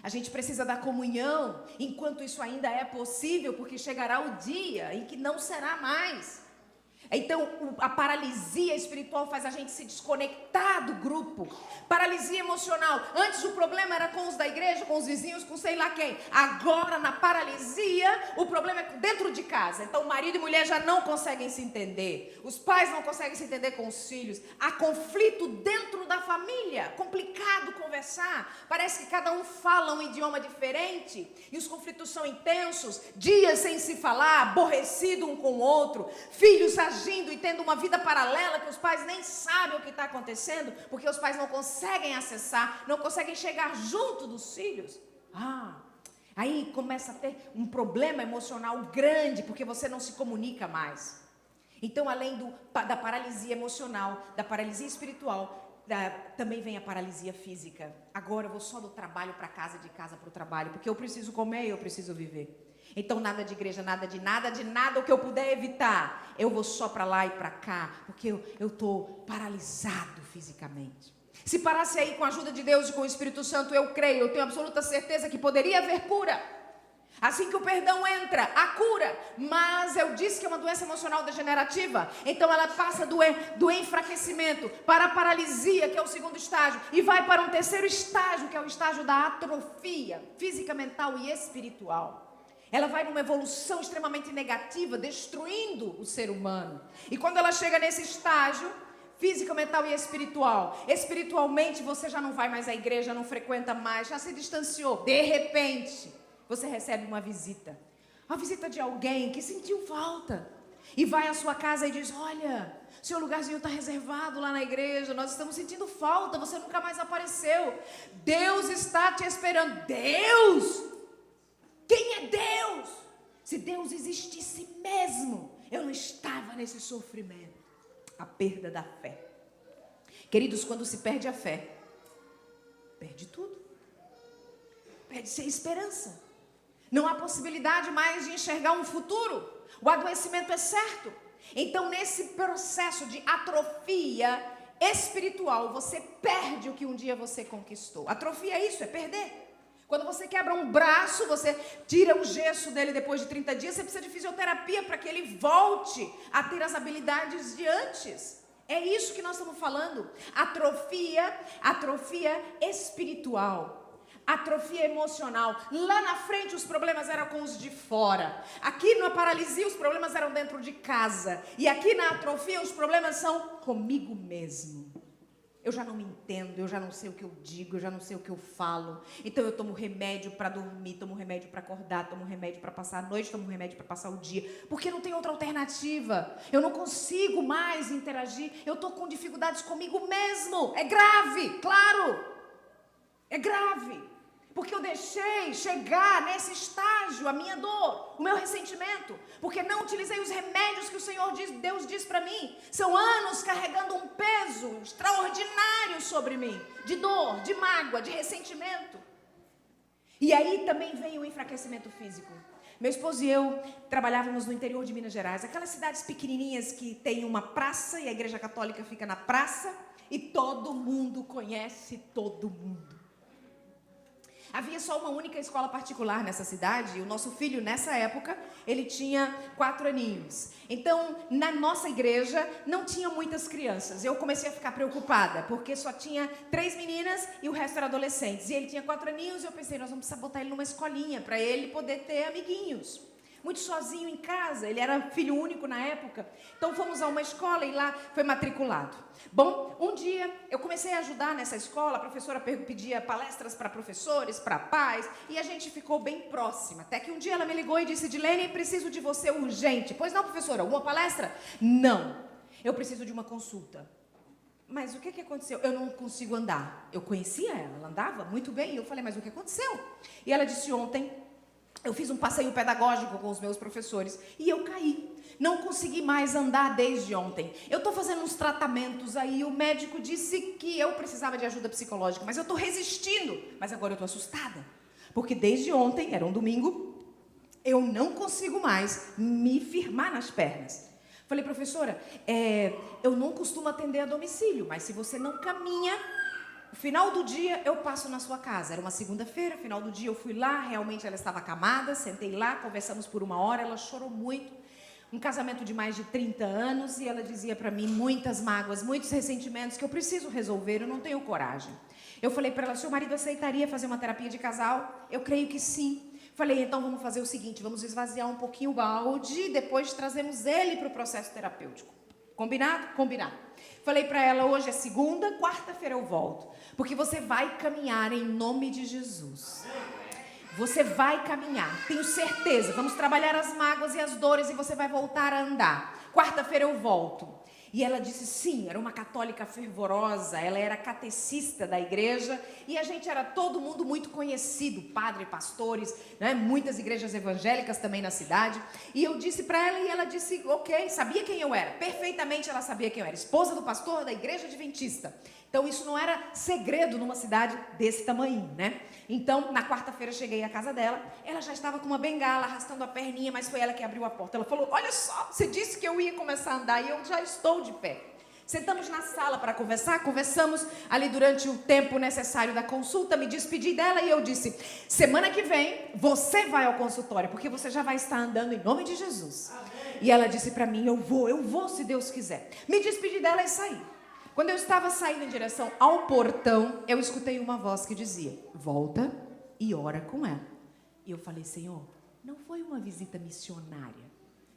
A gente precisa da comunhão, enquanto isso ainda é possível, porque chegará o dia em que não será mais. Então, a paralisia espiritual faz a gente se desconectar do grupo. Paralisia emocional. Antes o problema era com os da igreja, com os vizinhos, com sei lá quem. Agora, na paralisia, o problema é dentro de casa. Então, marido e mulher já não conseguem se entender. Os pais não conseguem se entender com os filhos. Há conflito dentro da família. Complicado conversar. Parece que cada um fala um idioma diferente. E os conflitos são intensos. Dias sem se falar, aborrecido um com o outro. Filhos agindo e tendo uma vida paralela que os pais nem sabem o que está acontecendo, porque os pais não conseguem acessar, não conseguem chegar junto dos filhos. Aí começa a ter um problema emocional grande, porque você não se comunica mais. Então, além da paralisia emocional, da paralisia espiritual, também vem a paralisia física. Agora eu vou só do trabalho para casa, de casa para o trabalho, porque eu preciso comer e eu preciso viver. Então, nada de igreja, nada de nada, o que eu puder evitar, eu vou só para lá e para cá, porque eu estou paralisado fisicamente. Se parasse aí com a ajuda de Deus e com o Espírito Santo, eu creio, eu tenho absoluta certeza que poderia haver cura. Assim que o perdão entra, há cura. Mas eu disse que é uma doença emocional degenerativa, então ela passa do enfraquecimento para a paralisia, que é o segundo estágio, e vai para um terceiro estágio, que é o estágio da atrofia física, mental e espiritual. Ela vai numa evolução extremamente negativa, destruindo o ser humano. E quando ela chega nesse estágio, física, mental e espiritual, espiritualmente você já não vai mais à igreja, não frequenta mais, já se distanciou. De repente, você recebe uma visita. A visita de alguém que sentiu falta. E vai à sua casa e diz, olha, seu lugarzinho está reservado lá na igreja, nós estamos sentindo falta, você nunca mais apareceu. Deus está te esperando. Deus! Quem é Deus? Se Deus existisse mesmo, eu não estava nesse sofrimento. A perda da fé. Queridos, quando se perde a fé, perde tudo. Perde-se a esperança. Não há possibilidade mais de enxergar um futuro. O adoecimento é certo. Então, nesse processo de atrofia espiritual, você perde o que um dia você conquistou. Atrofia é isso, é perder. Quando você quebra um braço, você tira o gesso dele depois de 30 dias, você precisa de fisioterapia para que ele volte a ter as habilidades de antes. É isso que nós estamos falando. Atrofia espiritual, atrofia emocional. Lá na frente os problemas eram com os de fora. Aqui na paralisia os problemas eram dentro de casa. E aqui na atrofia os problemas são comigo mesmo. Eu já não me entendo, eu já não sei o que eu digo, eu já não sei o que eu falo. Então eu tomo remédio para dormir, tomo remédio para acordar, tomo remédio para passar a noite, tomo remédio para passar o dia. Porque não tem outra alternativa. Eu não consigo mais interagir. Eu estou com dificuldades comigo mesmo. É grave, claro. É grave. Porque eu deixei chegar nesse estágio a minha dor, o meu ressentimento. Porque não utilizei os remédios que o Senhor Deus diz para mim. São anos carregando um peso extraordinário sobre mim. De dor, de mágoa, de ressentimento. E aí também vem o enfraquecimento físico. Meu esposo e eu trabalhávamos no interior de Minas Gerais. Aquelas cidades pequenininhas que tem uma praça e a igreja católica fica na praça. E todo mundo conhece todo mundo. Havia só uma única escola particular nessa cidade, e o nosso filho, nessa época, ele tinha 4 aninhos. Então, na nossa igreja, não tinha muitas crianças. Eu comecei a ficar preocupada, porque só tinha 3 meninas e o resto era adolescentes. E ele tinha 4 aninhos e eu pensei, nós vamos precisar botar ele numa escolinha, para ele poder ter amiguinhos. Muito sozinho em casa, ele era filho único na época. Então fomos a uma escola e lá foi matriculado. Bom, um dia eu comecei a ajudar nessa escola, a professora pedia palestras para professores, para pais, e a gente ficou bem próxima. Até que um dia ela me ligou e disse, Dilene, preciso de você urgente. Pois não, professora, alguma palestra? Não, eu preciso de uma consulta. mas o que aconteceu? Eu não consigo andar. Eu conhecia ela, ela andava muito bem. E eu falei, mas o que aconteceu? E ela disse, ontem eu fiz um passeio pedagógico com os meus professores e eu caí. Não consegui mais andar desde ontem. Eu estou fazendo uns tratamentos aí, o médico disse que eu precisava de ajuda psicológica, mas eu estou resistindo. Mas agora eu estou assustada, porque desde ontem, era um domingo, eu não consigo mais me firmar nas pernas. Falei, professora, eu não costumo atender a domicílio, mas se você não caminha, no final do dia eu passo na sua casa. Era uma segunda-feira, final do dia eu fui lá, realmente ela estava acamada, sentei lá, conversamos por 1 hora, ela chorou muito. Um casamento de mais de 30 anos e ela dizia para mim muitas mágoas, muitos ressentimentos que eu preciso resolver, eu não tenho coragem. Eu falei para ela, seu marido aceitaria fazer uma terapia de casal? Eu creio que sim. Falei, então vamos fazer o seguinte, vamos esvaziar um pouquinho o balde e depois trazemos ele para o processo terapêutico. Combinado? Combinado. Falei para ela, hoje é segunda, quarta-feira eu volto, porque você vai caminhar em nome de Jesus. Você vai caminhar, tenho certeza. Vamos trabalhar as mágoas e as dores e você vai voltar a andar. Quarta-feira eu volto. E ela disse sim, era uma católica fervorosa, ela era catecista da igreja e a gente era todo mundo muito conhecido, padre, pastores, né? Muitas igrejas evangélicas também na cidade. E eu disse para ela e ela disse, ok, sabia quem eu era, perfeitamente ela sabia quem eu era, esposa do pastor da igreja adventista. Então isso não era segredo numa cidade desse tamanho, né? Então, na quarta-feira eu cheguei à casa dela, ela já estava com uma bengala, arrastando a perninha, mas foi ela que abriu a porta. Ela falou, olha só, você disse que eu ia começar a andar e eu já estou de pé. Sentamos na sala para conversar, conversamos ali durante o tempo necessário da consulta, me despedi dela e eu disse, semana que vem você vai ao consultório, porque você já vai estar andando em nome de Jesus. Amém. E ela disse para mim, eu vou se Deus quiser. Me despedi dela e saí. Quando eu estava saindo em direção ao portão, eu escutei uma voz que dizia, volta e ora com ela. E eu falei, Senhor, não foi uma visita missionária.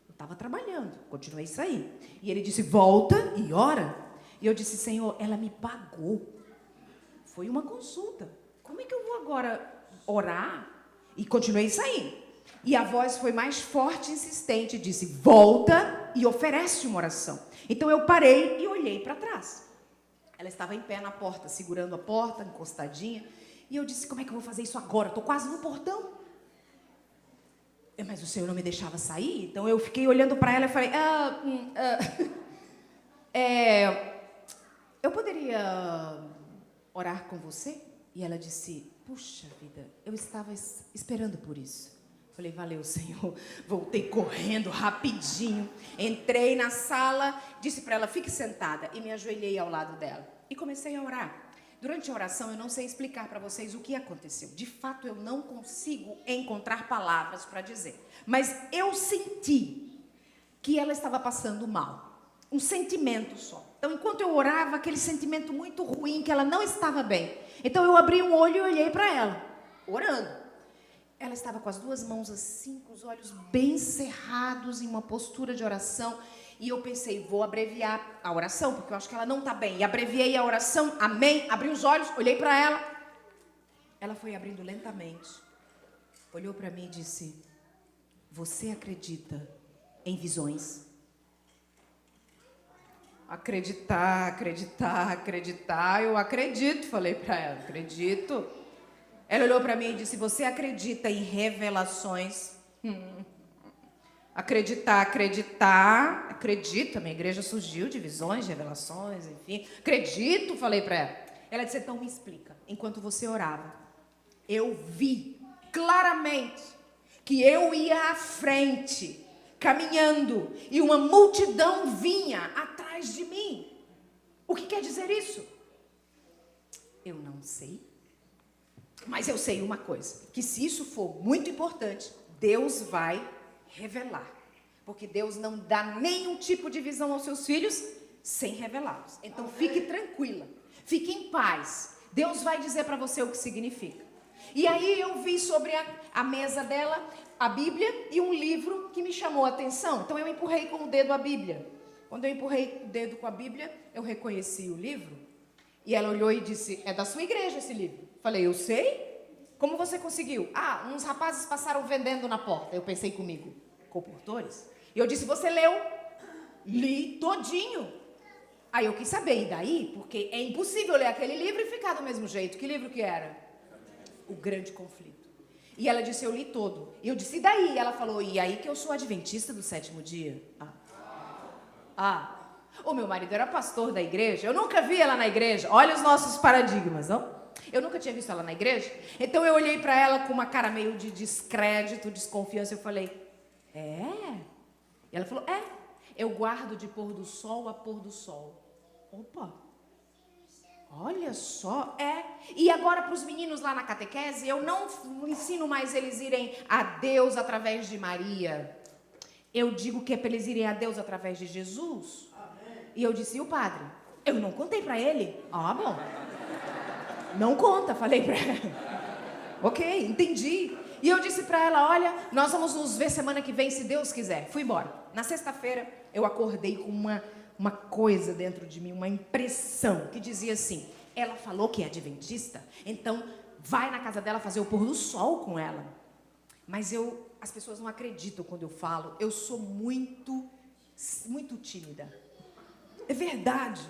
Eu estava trabalhando, continuei a sair. E ele disse, volta e ora. E eu disse, Senhor, ela me pagou. Foi uma consulta. Como é que eu vou agora orar? E continuei saindo. E a voz foi mais forte e insistente, disse, volta e oferece uma oração. Então eu parei e olhei para trás. Ela estava em pé na porta, segurando a porta, encostadinha. E eu disse, como é que eu vou fazer isso agora? Estou quase no portão. Mas o Senhor não me deixava sair? Então eu fiquei olhando para ela e falei, eu poderia orar com você? E ela disse, puxa vida, eu estava esperando por isso. Falei, valeu, Senhor. Voltei correndo rapidinho, entrei na sala, disse para ela, fique sentada, e me ajoelhei ao lado dela. E comecei a orar. Durante a oração, eu não sei explicar para vocês o que aconteceu. De fato, eu não consigo encontrar palavras para dizer. Mas eu senti que ela estava passando mal. Um sentimento só. Então, enquanto eu orava, aquele sentimento muito ruim, que ela não estava bem. Então, eu abri um olho e olhei para ela, orando. Ela estava com as duas mãos assim, com os olhos bem cerrados, em uma postura de oração. E eu pensei, vou abreviar a oração, porque eu acho que ela não está bem. E abreviei a oração, amém, abri os olhos, olhei para ela. Ela foi abrindo lentamente. Olhou para mim e disse, você acredita em visões? Acreditar, eu acredito, falei para ela, acredito. Ela olhou para mim e disse, você acredita em revelações? Acredito, a minha igreja surgiu de visões, de revelações, enfim. Acredito, falei para ela. Ela disse, então me explica. Enquanto você orava, eu vi claramente que eu ia à frente, caminhando, e uma multidão vinha atrás de mim. O que quer dizer isso? Eu não sei. Mas eu sei uma coisa, que se isso for muito importante, Deus vai revelar. Porque Deus não dá nenhum tipo de visão aos seus filhos sem revelá-los. Então fique tranquila, fique em paz. Deus vai dizer para você o que significa. E aí eu vi sobre a mesa dela a Bíblia e um livro que me chamou a atenção. Então eu empurrei com o dedo a Bíblia. Quando eu empurrei o dedo com a Bíblia, eu reconheci o livro. E ela olhou e disse, é da sua igreja esse livro. Falei, eu sei. Como você conseguiu? Uns rapazes passaram vendendo na porta. Eu pensei comigo, comportores? E eu disse, você leu? Li todinho. Aí eu quis saber, e daí? Porque é impossível ler aquele livro e ficar do mesmo jeito. Que livro que era? O Grande Conflito. E ela disse, eu li todo. E eu disse, e daí? E ela falou, e aí que eu sou adventista do 7º dia? O meu marido era pastor da igreja. Eu nunca vi ela na igreja. Olha os nossos paradigmas, não? Eu nunca tinha visto ela na igreja. Então eu olhei para ela com uma cara meio de descrédito, desconfiança. Eu falei, é? E ela falou, é. Eu guardo de pôr do sol a pôr do sol. Opa! Olha só, é. E agora para os meninos lá na catequese, eu não ensino mais eles irem a Deus através de Maria. Eu digo que é para eles irem a Deus através de Jesus. Amém. E eu disse, e o padre? Eu não contei para ele. Bom. Não conta, falei para ela. Ok, entendi. E eu disse para ela, olha, nós vamos nos ver semana que vem, se Deus quiser. Fui embora. Na sexta-feira, eu acordei com uma coisa dentro de mim, uma impressão que dizia assim, ela falou que é adventista, então vai na casa dela fazer o pôr do sol com ela. Mas as pessoas não acreditam quando eu falo, eu sou muito tímida. É verdade.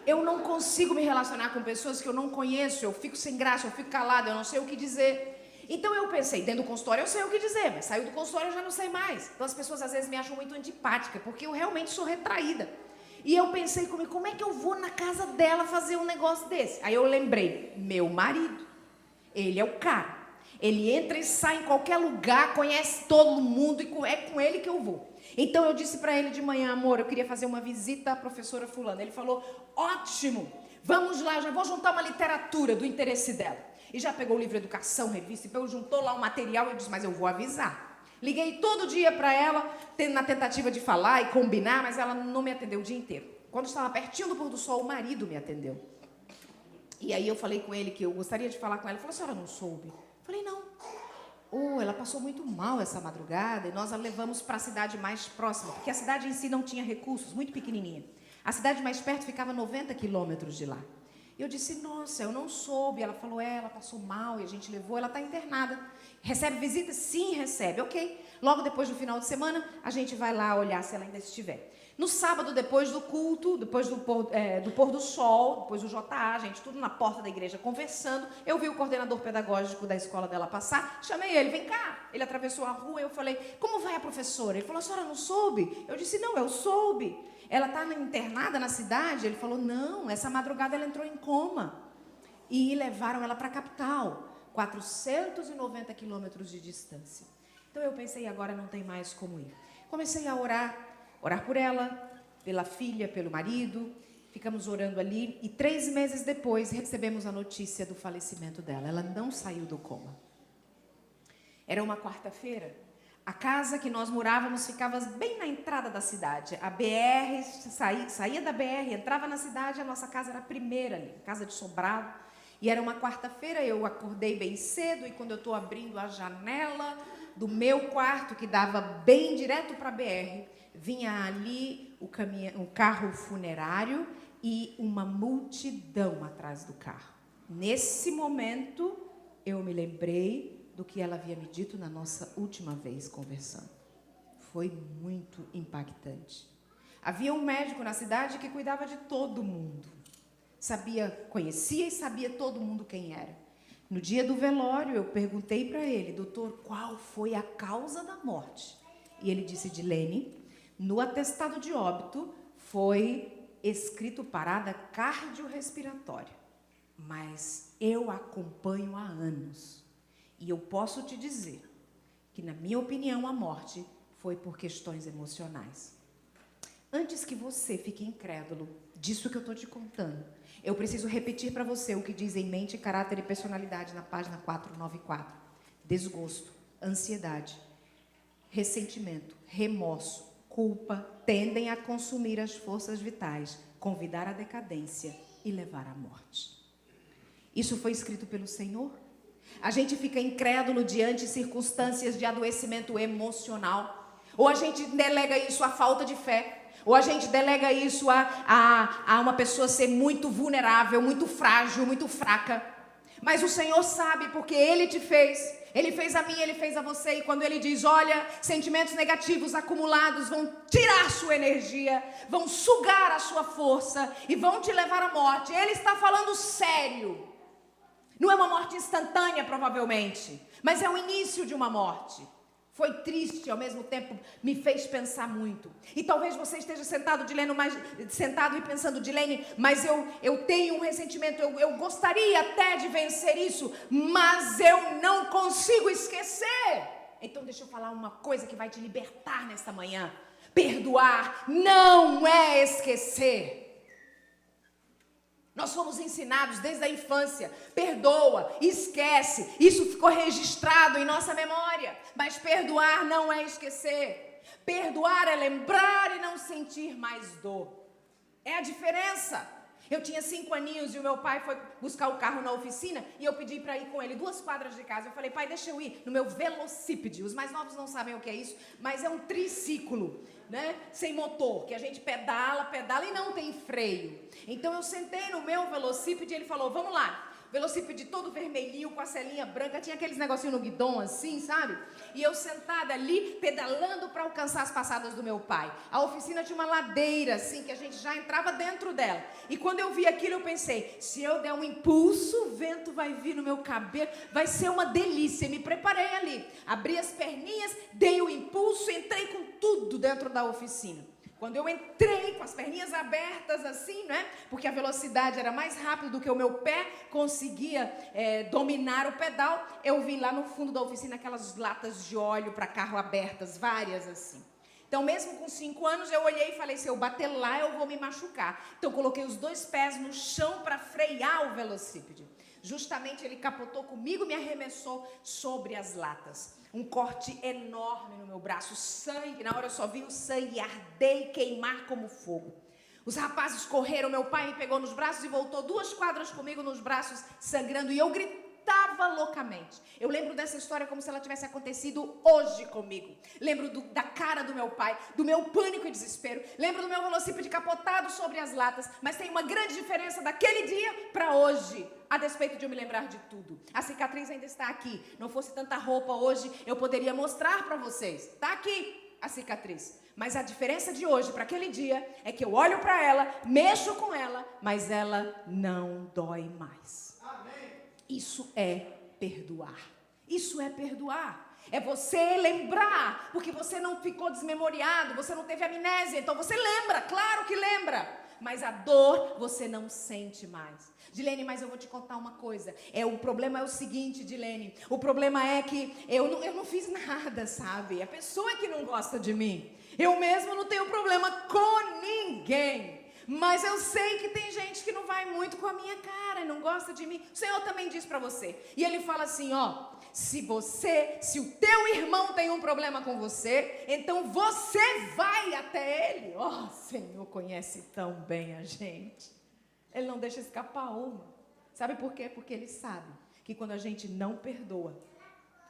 Eu não consigo me relacionar com pessoas que eu não conheço, eu fico sem graça, eu fico calada, eu não sei o que dizer. Então eu pensei, dentro do consultório eu sei o que dizer, mas saiu do consultório eu já não sei mais. Então as pessoas às vezes me acham muito antipática, porque eu realmente sou retraída. E eu pensei comigo, como é que eu vou na casa dela fazer um negócio desse? Aí eu lembrei, meu marido, ele é o cara. Ele entra e sai em qualquer lugar, conhece todo mundo e é com ele que eu vou. Então eu disse para ele de manhã, amor, eu queria fazer uma visita à professora fulana. Ele falou, ótimo, vamos lá, já vou juntar uma literatura do interesse dela. E já pegou o livro Educação, revista, e juntou lá o material e eu disse, mas eu vou avisar. Liguei todo dia para ela, na tentativa de falar e combinar, mas ela não me atendeu o dia inteiro. Quando estava pertinho do pôr do sol, o marido me atendeu. E aí eu falei com ele que eu gostaria de falar com ela. Ele falou, a senhora não soube? Eu falei, não. Ela passou muito mal essa madrugada e nós a levamos para a cidade mais próxima, porque a cidade em si não tinha recursos, muito pequenininha. A cidade mais perto ficava a 90 quilômetros de lá. E eu disse, nossa, eu não soube. Ela falou, ela passou mal e a gente levou, ela está internada. Recebe visita? Sim, recebe. Ok. Logo depois do final de semana, a gente vai lá olhar se ela ainda estiver. No sábado, depois do culto, depois do pôr do sol, depois do JA, a gente tudo na porta da igreja conversando, eu vi o coordenador pedagógico da escola dela passar, chamei ele, vem cá. Ele atravessou a rua, eu falei, como vai a professora? Ele falou, a senhora não soube? Eu disse, não, eu soube. Ela está internada na cidade? Ele falou, não, essa madrugada ela entrou em coma. E levaram ela para a capital, 490 quilômetros de distância. Então eu pensei, agora não tem mais como ir. Comecei a orar por ela, pela filha, pelo marido, ficamos orando ali e 3 meses depois recebemos a notícia do falecimento dela. Ela não saiu do coma. Era uma quarta-feira. A casa que nós morávamos ficava bem na entrada da cidade. A BR, saía da BR, entrava na cidade, a nossa casa era a primeira ali, casa de sobrado. E era uma quarta-feira, eu acordei bem cedo e quando eu estou abrindo a janela do meu quarto, que dava bem direto para a BR, vinha ali um carro funerário e uma multidão atrás do carro. Nesse momento, eu me lembrei do que ela havia me dito na nossa última vez conversando. Foi muito impactante. Havia um médico na cidade que cuidava de todo mundo. Conhecia e sabia todo mundo quem era. No dia do velório, eu perguntei para ele, doutor, qual foi a causa da morte? E ele disse, Dilene, no atestado de óbito foi escrito parada cardiorrespiratória, mas eu acompanho há anos. E eu posso te dizer que, na minha opinião, a morte foi por questões emocionais. Antes que você fique incrédulo disso que eu estou te contando, eu preciso repetir para você o que diz em Mente, Caráter e Personalidade, na página 494. Desgosto, ansiedade, ressentimento, remorso, culpa tendem a consumir as forças vitais, convidar à decadência e levar à morte. Isso foi escrito pelo Senhor? A gente fica incrédulo diante de circunstâncias de adoecimento emocional. Ou a gente delega isso à falta de fé. Ou a gente delega isso a uma pessoa ser muito vulnerável, muito frágil, muito fraca. Mas o Senhor sabe, porque Ele te fez. Ele fez a mim, Ele fez a você. E quando Ele diz, olha, sentimentos negativos acumulados vão tirar sua energia, vão sugar a sua força e vão te levar à morte. Ele está falando sério. Não é uma morte instantânea, provavelmente, mas é o início de uma morte. Foi triste, ao mesmo tempo me fez pensar muito. E talvez você esteja sentado e pensando, Dilene, mas eu tenho um ressentimento, eu gostaria até de vencer isso, mas eu não consigo esquecer. Então deixa eu falar uma coisa que vai te libertar nesta manhã. Perdoar não é esquecer. Nós fomos ensinados desde a infância, perdoa, esquece, isso ficou registrado em nossa memória, mas perdoar não é esquecer, perdoar é lembrar e não sentir mais dor, é a diferença. Eu tinha 5 aninhos e o meu pai foi buscar o carro na oficina e eu pedi para ir com ele 2 quadras de casa. Eu falei, pai, deixa eu ir no meu velocípede. Os mais novos não sabem o que é isso, mas é um triciclo, né? Sem motor, que a gente pedala e não tem freio. Então eu sentei no meu velocípede e ele falou, vamos lá. Velocípede todo vermelhinho, com a selinha branca, tinha aqueles negocinhos no guidão assim, sabe? E eu sentada ali, pedalando para alcançar as passadas do meu pai. A oficina tinha uma ladeira assim, que a gente já entrava dentro dela. E quando eu vi aquilo, eu pensei, se eu der um impulso, o vento vai vir no meu cabelo, vai ser uma delícia. Me preparei ali, abri as perninhas, dei o impulso, entrei com tudo dentro da oficina. Quando eu entrei com as perninhas abertas assim, né? Porque a velocidade era mais rápida do que o meu pé conseguia dominar o pedal, eu vi lá no fundo da oficina aquelas latas de óleo para carro abertas, várias assim. Então, mesmo com 5 anos, eu olhei e falei, se eu bater lá, eu vou me machucar. Então, eu coloquei os 2 pés no chão para frear o velocípede. Justamente, ele capotou comigo e me arremessou sobre as latas. Um corte enorme no meu braço, sangue, na hora eu só vi o sangue arder e queimar como fogo. Os rapazes correram, meu pai me pegou nos braços e voltou 2 quadras comigo nos braços, sangrando, e eu gritava loucamente. Eu lembro dessa história como se ela tivesse acontecido hoje comigo. Lembro da cara do meu pai, do meu pânico e desespero. Lembro do meu velocípede capotado sobre as latas, mas tem uma grande diferença daquele dia para hoje. A despeito de eu me lembrar de tudo. A cicatriz ainda está aqui. Não fosse tanta roupa hoje, eu poderia mostrar para vocês. Está aqui a cicatriz. Mas a diferença de hoje para aquele dia é que eu olho para ela, mexo com ela, mas ela não dói mais. Amém. Isso é perdoar. Isso é perdoar. É você lembrar, porque você não ficou desmemoriado, você não teve amnésia, então você lembra, claro que lembra. Mas a dor você não sente mais. Dilene, mas eu vou te contar uma coisa. O problema é o seguinte, Dilene. O problema é que eu não fiz nada, sabe? A pessoa é que não gosta de mim. Eu mesmo não tenho problema com ninguém. Mas eu sei que tem gente que não vai muito com a minha cara e não gosta de mim. O Senhor também diz para você. E Ele fala assim, ó. Se o teu irmão tem um problema com você, então você vai até ele. Oh, o Senhor conhece tão bem a gente. Ele não deixa escapar uma. Sabe por quê? Porque Ele sabe que quando a gente não perdoa,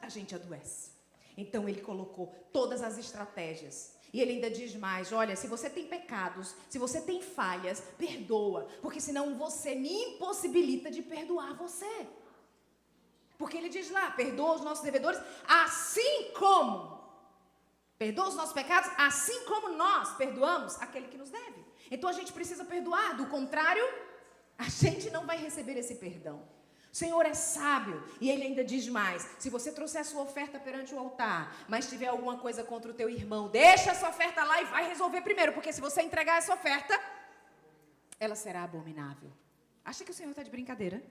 a gente adoece. Então Ele colocou todas as estratégias. E Ele ainda diz mais, olha, se você tem pecados, se você tem falhas, perdoa. Porque senão você me impossibilita de perdoar você. Porque Ele diz lá, perdoa os nossos devedores, assim como, perdoa os nossos pecados, assim como nós perdoamos aquele que nos deve. Então a gente precisa perdoar, do contrário, a gente não vai receber esse perdão. O Senhor é sábio, e Ele ainda diz mais, se você trouxer a sua oferta perante o altar, mas tiver alguma coisa contra o teu irmão, deixa essa oferta lá e vai resolver primeiro, porque se você entregar essa oferta, ela será abominável. Acha que o Senhor está de brincadeira?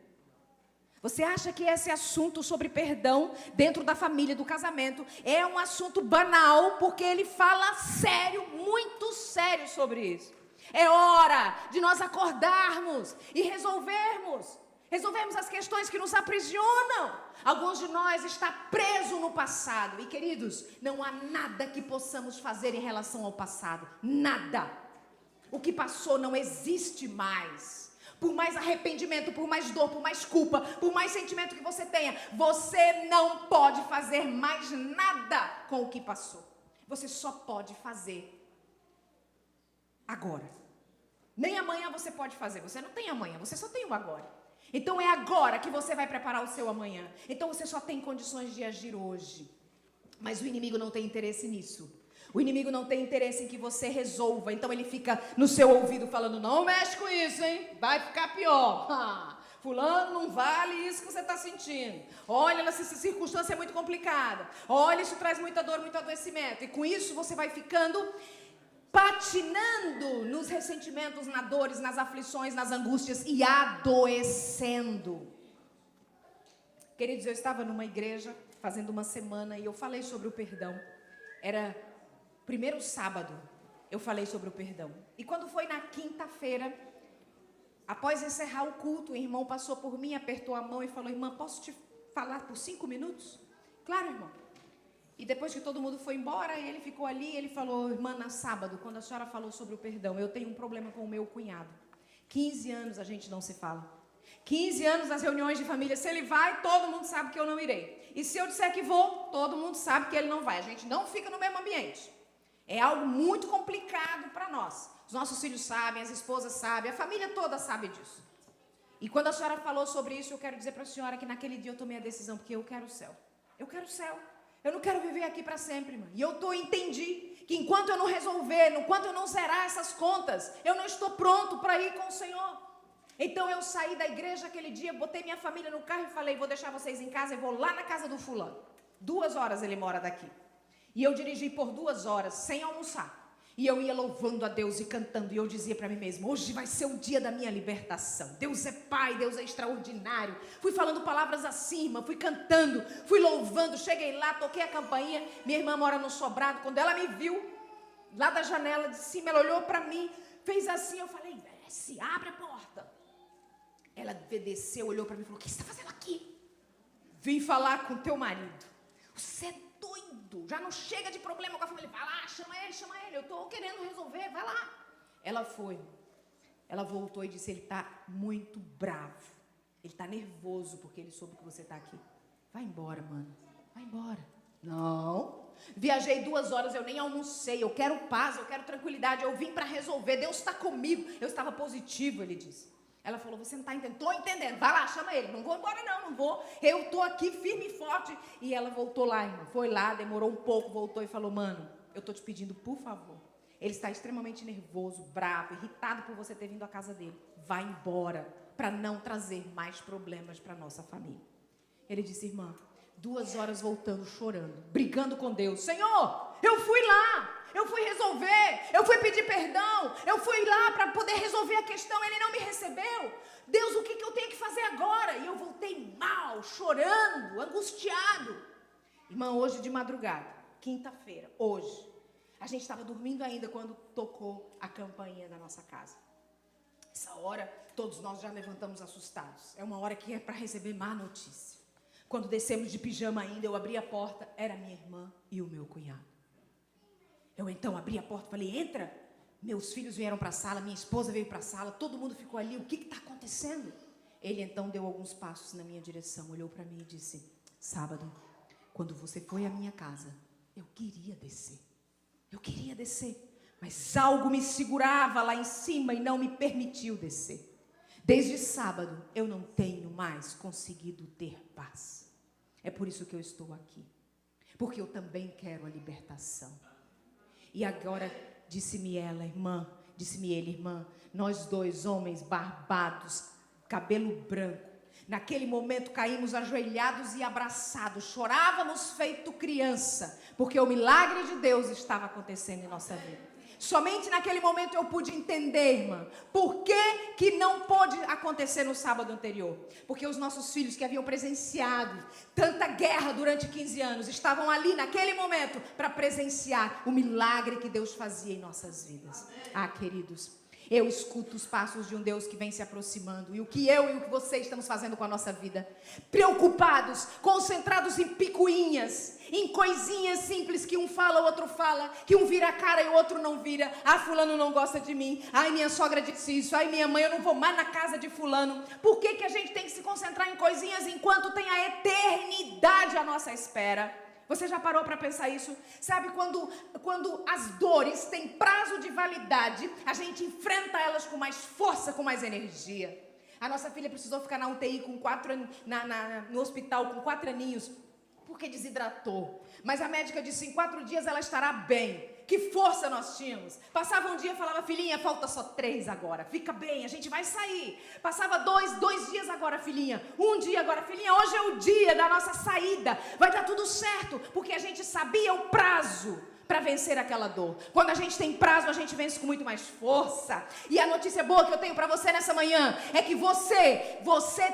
Você acha que esse assunto sobre perdão dentro da família, do casamento, é um assunto banal, porque Ele fala sério, muito sério sobre isso. É hora de nós acordarmos e resolvermos as questões que nos aprisionam. Alguns de nós está preso no passado. E queridos, não há nada que possamos fazer em relação ao passado. Nada. O que passou não existe mais. Por mais arrependimento, por mais dor, por mais culpa, por mais sentimento que você tenha, você não pode fazer mais nada com o que passou. Você só pode fazer agora. Nem amanhã você pode fazer. Você não tem amanhã, você só tem o agora. Então é agora que você vai preparar o seu amanhã. Então você só tem condições de agir hoje. Mas o inimigo não tem interesse nisso. O inimigo não tem interesse em que você resolva. Então ele fica no seu ouvido falando: não mexe com isso, hein? Vai ficar pior. Fulano, não vale isso que você está sentindo. Olha, essa circunstância é muito complicada. Olha, isso traz muita dor, muito adoecimento. E com isso você vai ficando patinando nos ressentimentos, nas dores, nas aflições, nas angústias e adoecendo. Queridos, eu estava numa igreja fazendo uma semana e eu falei sobre o perdão. Era primeiro sábado, eu falei sobre o perdão. E quando foi na quinta-feira, após encerrar o culto, o irmão passou por mim, apertou a mão e falou: irmã, posso te falar por 5 minutos? Claro, irmão. E depois que todo mundo foi embora, ele ficou ali, ele falou: irmã, na sábado, quando a senhora falou sobre o perdão, eu tenho um problema com o meu cunhado. 15 anos a gente não se fala. 15 anos nas reuniões de família, se ele vai, todo mundo sabe que eu não irei. E se eu disser que vou, todo mundo sabe que ele não vai. A gente não fica no mesmo ambiente. É algo muito complicado para nós. Os nossos filhos sabem, as esposas sabem, a família toda sabe disso. E quando a senhora falou sobre isso, eu quero dizer para a senhora que naquele dia eu tomei a decisão, porque eu quero o céu. Eu quero o céu. Eu não quero viver aqui para sempre, irmã. E eu entendi que enquanto eu não resolver, enquanto eu não zerar essas contas, eu não estou pronto para ir com o Senhor. Então eu saí da igreja aquele dia, botei minha família no carro e falei: vou deixar vocês em casa e vou lá na casa do fulano. 2 horas ele mora daqui. E eu dirigi por 2 horas, sem almoçar. E eu ia louvando a Deus e cantando. E eu dizia para mim mesma: hoje vai ser o dia da minha libertação. Deus é Pai, Deus é extraordinário. Fui falando palavras acima, fui cantando, fui louvando. Cheguei lá, toquei a campainha. Minha irmã mora no sobrado. Quando ela me viu, lá da janela de cima, ela olhou para mim, fez assim. Eu falei: desce, abre a porta. Ela desceu, olhou para mim e falou: o que você está fazendo aqui? Vim falar com teu marido. Você é doido, já não chega de problema com a família. Vai lá, chama ele, eu estou querendo resolver, vai lá. Ela foi, ela voltou e disse: ele está muito bravo, ele está nervoso porque ele soube que você está aqui. Vai embora, mano, vai embora. Não, viajei 2 horas, eu nem almocei, eu quero paz, eu quero tranquilidade, eu vim para resolver, Deus está comigo. Eu estava positivo, ele disse. Ela falou: você não está entendendo? Estou entendendo, vai lá, chama ele. Não vou embora não vou, eu estou aqui firme e forte. E ela voltou lá, irmã, foi lá, demorou um pouco, voltou e falou: mano, eu estou te pedindo, por favor, ele está extremamente nervoso, bravo, irritado por você ter vindo à casa dele. Vai embora, para não trazer mais problemas para a nossa família. Ele disse: irmã, 2 horas voltando, chorando, brigando com Deus: Senhor, eu fui lá, eu fui resolver, eu fui pedir perdão, eu fui lá para poder resolver a questão, ele não me recebeu. Deus, o que eu tenho que fazer agora? E eu voltei mal, chorando, angustiado. Irmã, hoje de madrugada, quinta-feira, hoje, a gente estava dormindo ainda quando tocou a campainha da nossa casa. Essa hora, todos nós já levantamos assustados. É uma hora que é para receber má notícia. Quando descemos de pijama ainda, eu abri a porta, era minha irmã e o meu cunhado. Eu então abri a porta e falei: entra. Meus filhos vieram para a sala, minha esposa veio para a sala, todo mundo ficou ali. O que está acontecendo? Ele então deu alguns passos na minha direção, olhou para mim e disse: sábado, quando você foi à minha casa, eu queria descer. Mas algo me segurava lá em cima e não me permitiu descer. Desde sábado, eu não tenho mais conseguido ter paz. É por isso que eu estou aqui. Porque eu também quero a libertação. E agora, disse-me ele, irmã, nós 2 homens barbados, cabelo branco, naquele momento caímos ajoelhados e abraçados, chorávamos feito criança, porque o milagre de Deus estava acontecendo em nossa vida. Somente naquele momento eu pude entender, irmã, por que não pôde acontecer no sábado anterior. Porque os nossos filhos que haviam presenciado tanta guerra durante 15 anos, estavam ali naquele momento para presenciar o milagre que Deus fazia em nossas vidas. Ah, queridos, eu escuto os passos de um Deus que vem se aproximando. E o que eu e o que você estamos fazendo com a nossa vida? Preocupados, concentrados em picuinhas, em coisinhas simples que um fala, o outro fala, que um vira a cara e o outro não vira. Ah, fulano não gosta de mim. Ai, minha sogra disse isso. Ai, minha mãe, eu não vou mais na casa de fulano. Por que a gente tem que se concentrar em coisinhas enquanto tem a eternidade à nossa espera? Você já parou para pensar isso? Sabe, quando as dores têm prazo de validade, a gente enfrenta elas com mais força, com mais energia. A nossa filha precisou ficar na UTI com no hospital com 4 aninhos, porque desidratou. Mas a médica disse, em 4 dias ela estará bem. Que força nós tínhamos. Passava um dia e falava, filhinha, falta só 3 agora. Fica bem, a gente vai sair. Passava 2 dias agora, filhinha. 1 dia agora, filhinha. Hoje é o dia da nossa saída. Vai dar tudo certo, porque a gente sabia o prazo para vencer aquela dor. Quando a gente tem prazo, a gente vence com muito mais força. E a notícia boa que eu tenho para você nessa manhã é que você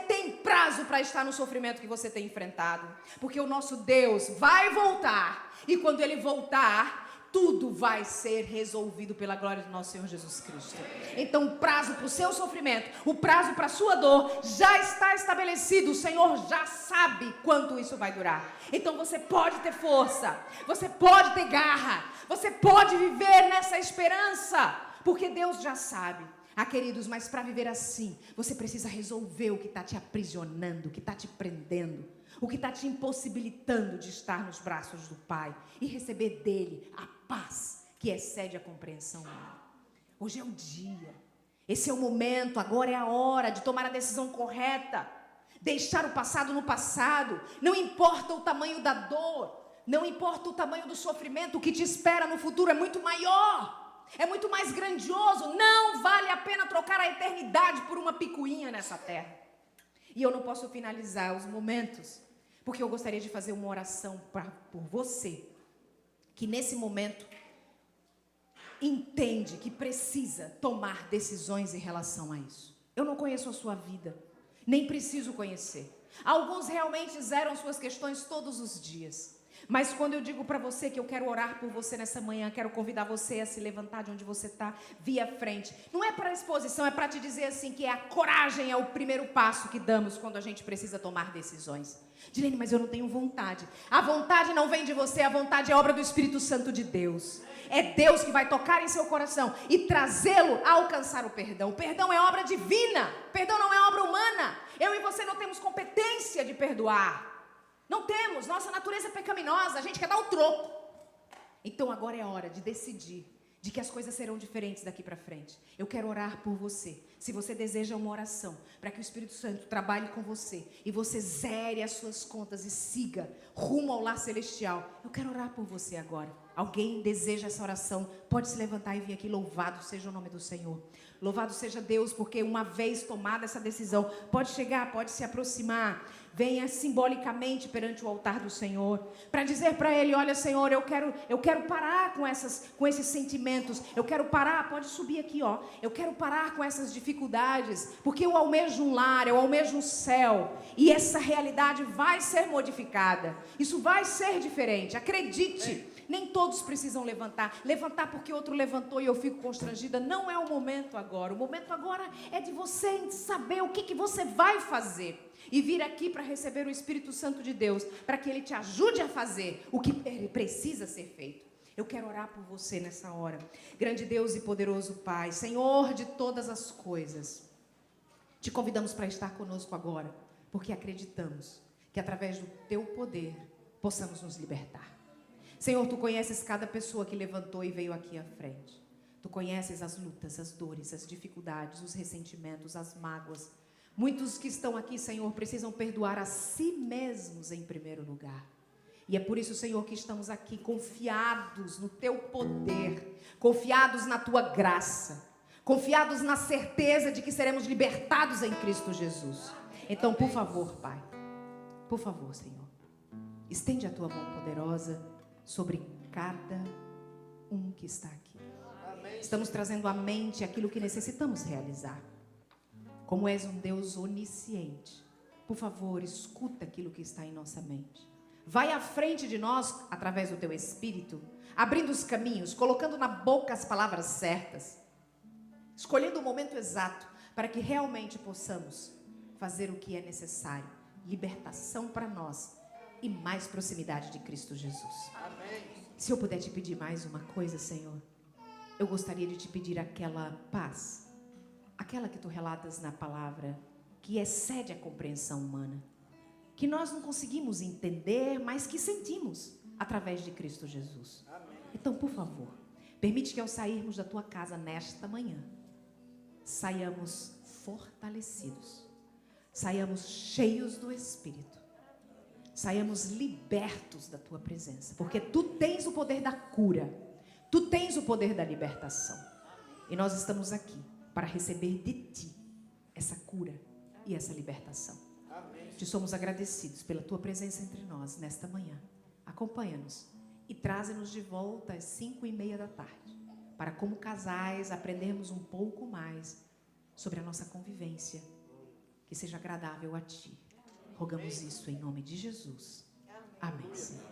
tem prazo para estar no sofrimento que você tem enfrentado. Porque o nosso Deus vai voltar. E quando Ele voltar, tudo vai ser resolvido pela glória do nosso Senhor Jesus Cristo. Então o prazo para o seu sofrimento, o prazo para a sua dor já está estabelecido. O Senhor já sabe quanto isso vai durar. Então você pode ter força, você pode ter garra, você pode viver nessa esperança, porque Deus já sabe. Queridos, mas para viver assim, você precisa resolver o que está te aprisionando, o que está te prendendo, o que está te impossibilitando de estar nos braços do Pai e receber dele a paz que excede a compreensão humana. Hoje é o dia, esse é o momento, agora é a hora de tomar a decisão correta, deixar o passado no passado. Não importa o tamanho da dor, não importa o tamanho do sofrimento, o que te espera no futuro é muito maior, é muito mais grandioso. Não vale a pena trocar a eternidade por uma picuinha nessa terra. E eu não posso finalizar os momentos, porque eu gostaria de fazer uma oração por você, que nesse momento entende que precisa tomar decisões em relação a isso. Eu não conheço a sua vida, nem preciso conhecer. Alguns realmente zeram suas questões todos os dias. Mas quando eu digo para você que eu quero orar por você nessa manhã, quero convidar você a se levantar de onde você está, vir à frente. Não é para exposição, é para te dizer assim que a coragem é o primeiro passo que damos quando a gente precisa tomar decisões. Direne, mas eu não tenho vontade. A vontade não vem de você, a vontade é obra do Espírito Santo de Deus. É Deus que vai tocar em seu coração e trazê-lo a alcançar o perdão. O perdão é obra divina, o perdão não é obra humana. Eu e você não temos competência de perdoar. Não temos, nossa natureza é pecaminosa, a gente quer dar o troco. Então agora é a hora de decidir de que as coisas serão diferentes daqui para frente. Eu quero orar por você. Se você deseja uma oração para que o Espírito Santo trabalhe com você e você zere as suas contas e siga rumo ao lar celestial, eu quero orar por você agora. Alguém deseja essa oração? Pode se levantar e vir aqui. Louvado seja o nome do Senhor. Louvado seja Deus, porque uma vez tomada essa decisão, pode chegar, pode se aproximar. Venha simbolicamente perante o altar do Senhor, para dizer para Ele, olha Senhor, eu quero parar com esses sentimentos, eu quero parar, pode subir aqui, ó, eu quero parar com essas dificuldades, porque eu almejo um lar, eu almejo um céu, e essa realidade vai ser modificada, isso vai ser diferente, acredite. Nem todos precisam levantar porque outro levantou e eu fico constrangida. Não é o momento agora. O momento agora é de você saber o que você vai fazer. E vir aqui para receber o Espírito Santo de Deus, para que Ele te ajude a fazer o que precisa ser feito. Eu quero orar por você nessa hora. Grande Deus e poderoso Pai, Senhor de todas as coisas, te convidamos para estar conosco agora, porque acreditamos que através do Teu poder possamos nos libertar. Senhor, Tu conheces cada pessoa que levantou e veio aqui à frente. Tu conheces as lutas, as dores, as dificuldades, os ressentimentos, as mágoas. Muitos que estão aqui, Senhor, precisam perdoar a si mesmos em primeiro lugar. E é por isso, Senhor, que estamos aqui confiados no Teu poder, confiados na Tua graça, confiados na certeza de que seremos libertados em Cristo Jesus. Então, por favor, Pai, por favor, Senhor, estende a Tua mão poderosa sobre cada um que está aqui. Estamos trazendo à mente aquilo que necessitamos realizar. Como és um Deus onisciente, por favor, escuta aquilo que está em nossa mente. Vai à frente de nós, através do Teu Espírito, abrindo os caminhos, colocando na boca as palavras certas, escolhendo o momento exato, para que realmente possamos fazer o que é necessário. Libertação para nós e mais proximidade de Cristo Jesus. Amém. Se eu puder te pedir mais uma coisa, Senhor, eu gostaria de te pedir aquela paz, aquela que Tu relatas na palavra, que excede a compreensão humana, que nós não conseguimos entender, mas que sentimos através de Cristo Jesus. Amém. Então, por favor, permite que ao sairmos da Tua casa nesta manhã, saiamos fortalecidos, saiamos cheios do Espírito, saiamos libertos da tua presença, porque tu tens o poder da cura, tu tens o poder da libertação, e nós estamos aqui para receber de ti essa cura e essa libertação. Te somos agradecidos pela tua presença entre nós nesta manhã. Acompanha-nos e traze-nos de volta às 5:30 da tarde, para, como casais, aprendermos um pouco mais sobre a nossa convivência, que seja agradável a ti. Rogamos isso em nome de Jesus. Amém, Senhor.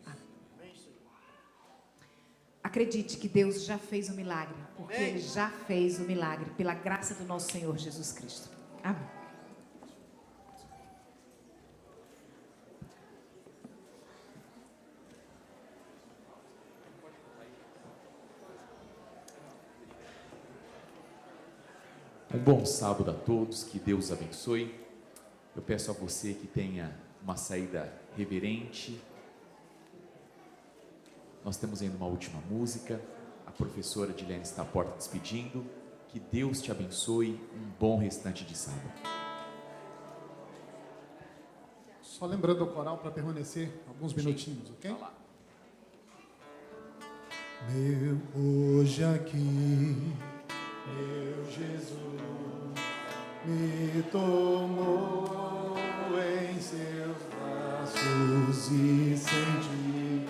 Amém. Acredite que Deus já fez o milagre, porque Ele já fez o milagre, pela graça do nosso Senhor Jesus Cristo. Amém. Um bom sábado a todos, que Deus abençoe. Eu peço a você que tenha uma saída reverente. Nós temos ainda uma última música. A professora Dilene está à porta despedindo. Que Deus te abençoe. Um bom restante de sábado. Só lembrando o coral para permanecer alguns minutinhos, ok? Meu hoje aqui, meu Jesus me tomou em seus braços e senti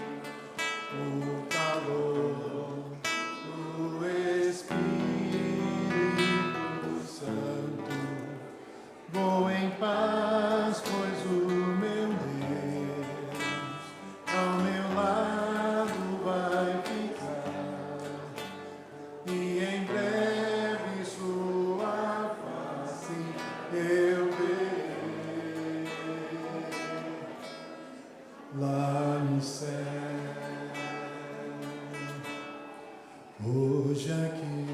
o calor do Espírito Santo. Vou em paz, pois o meu Deus ao meu lado vai ficar, e em breve sua face eu verei lá no céu. Hoje aqui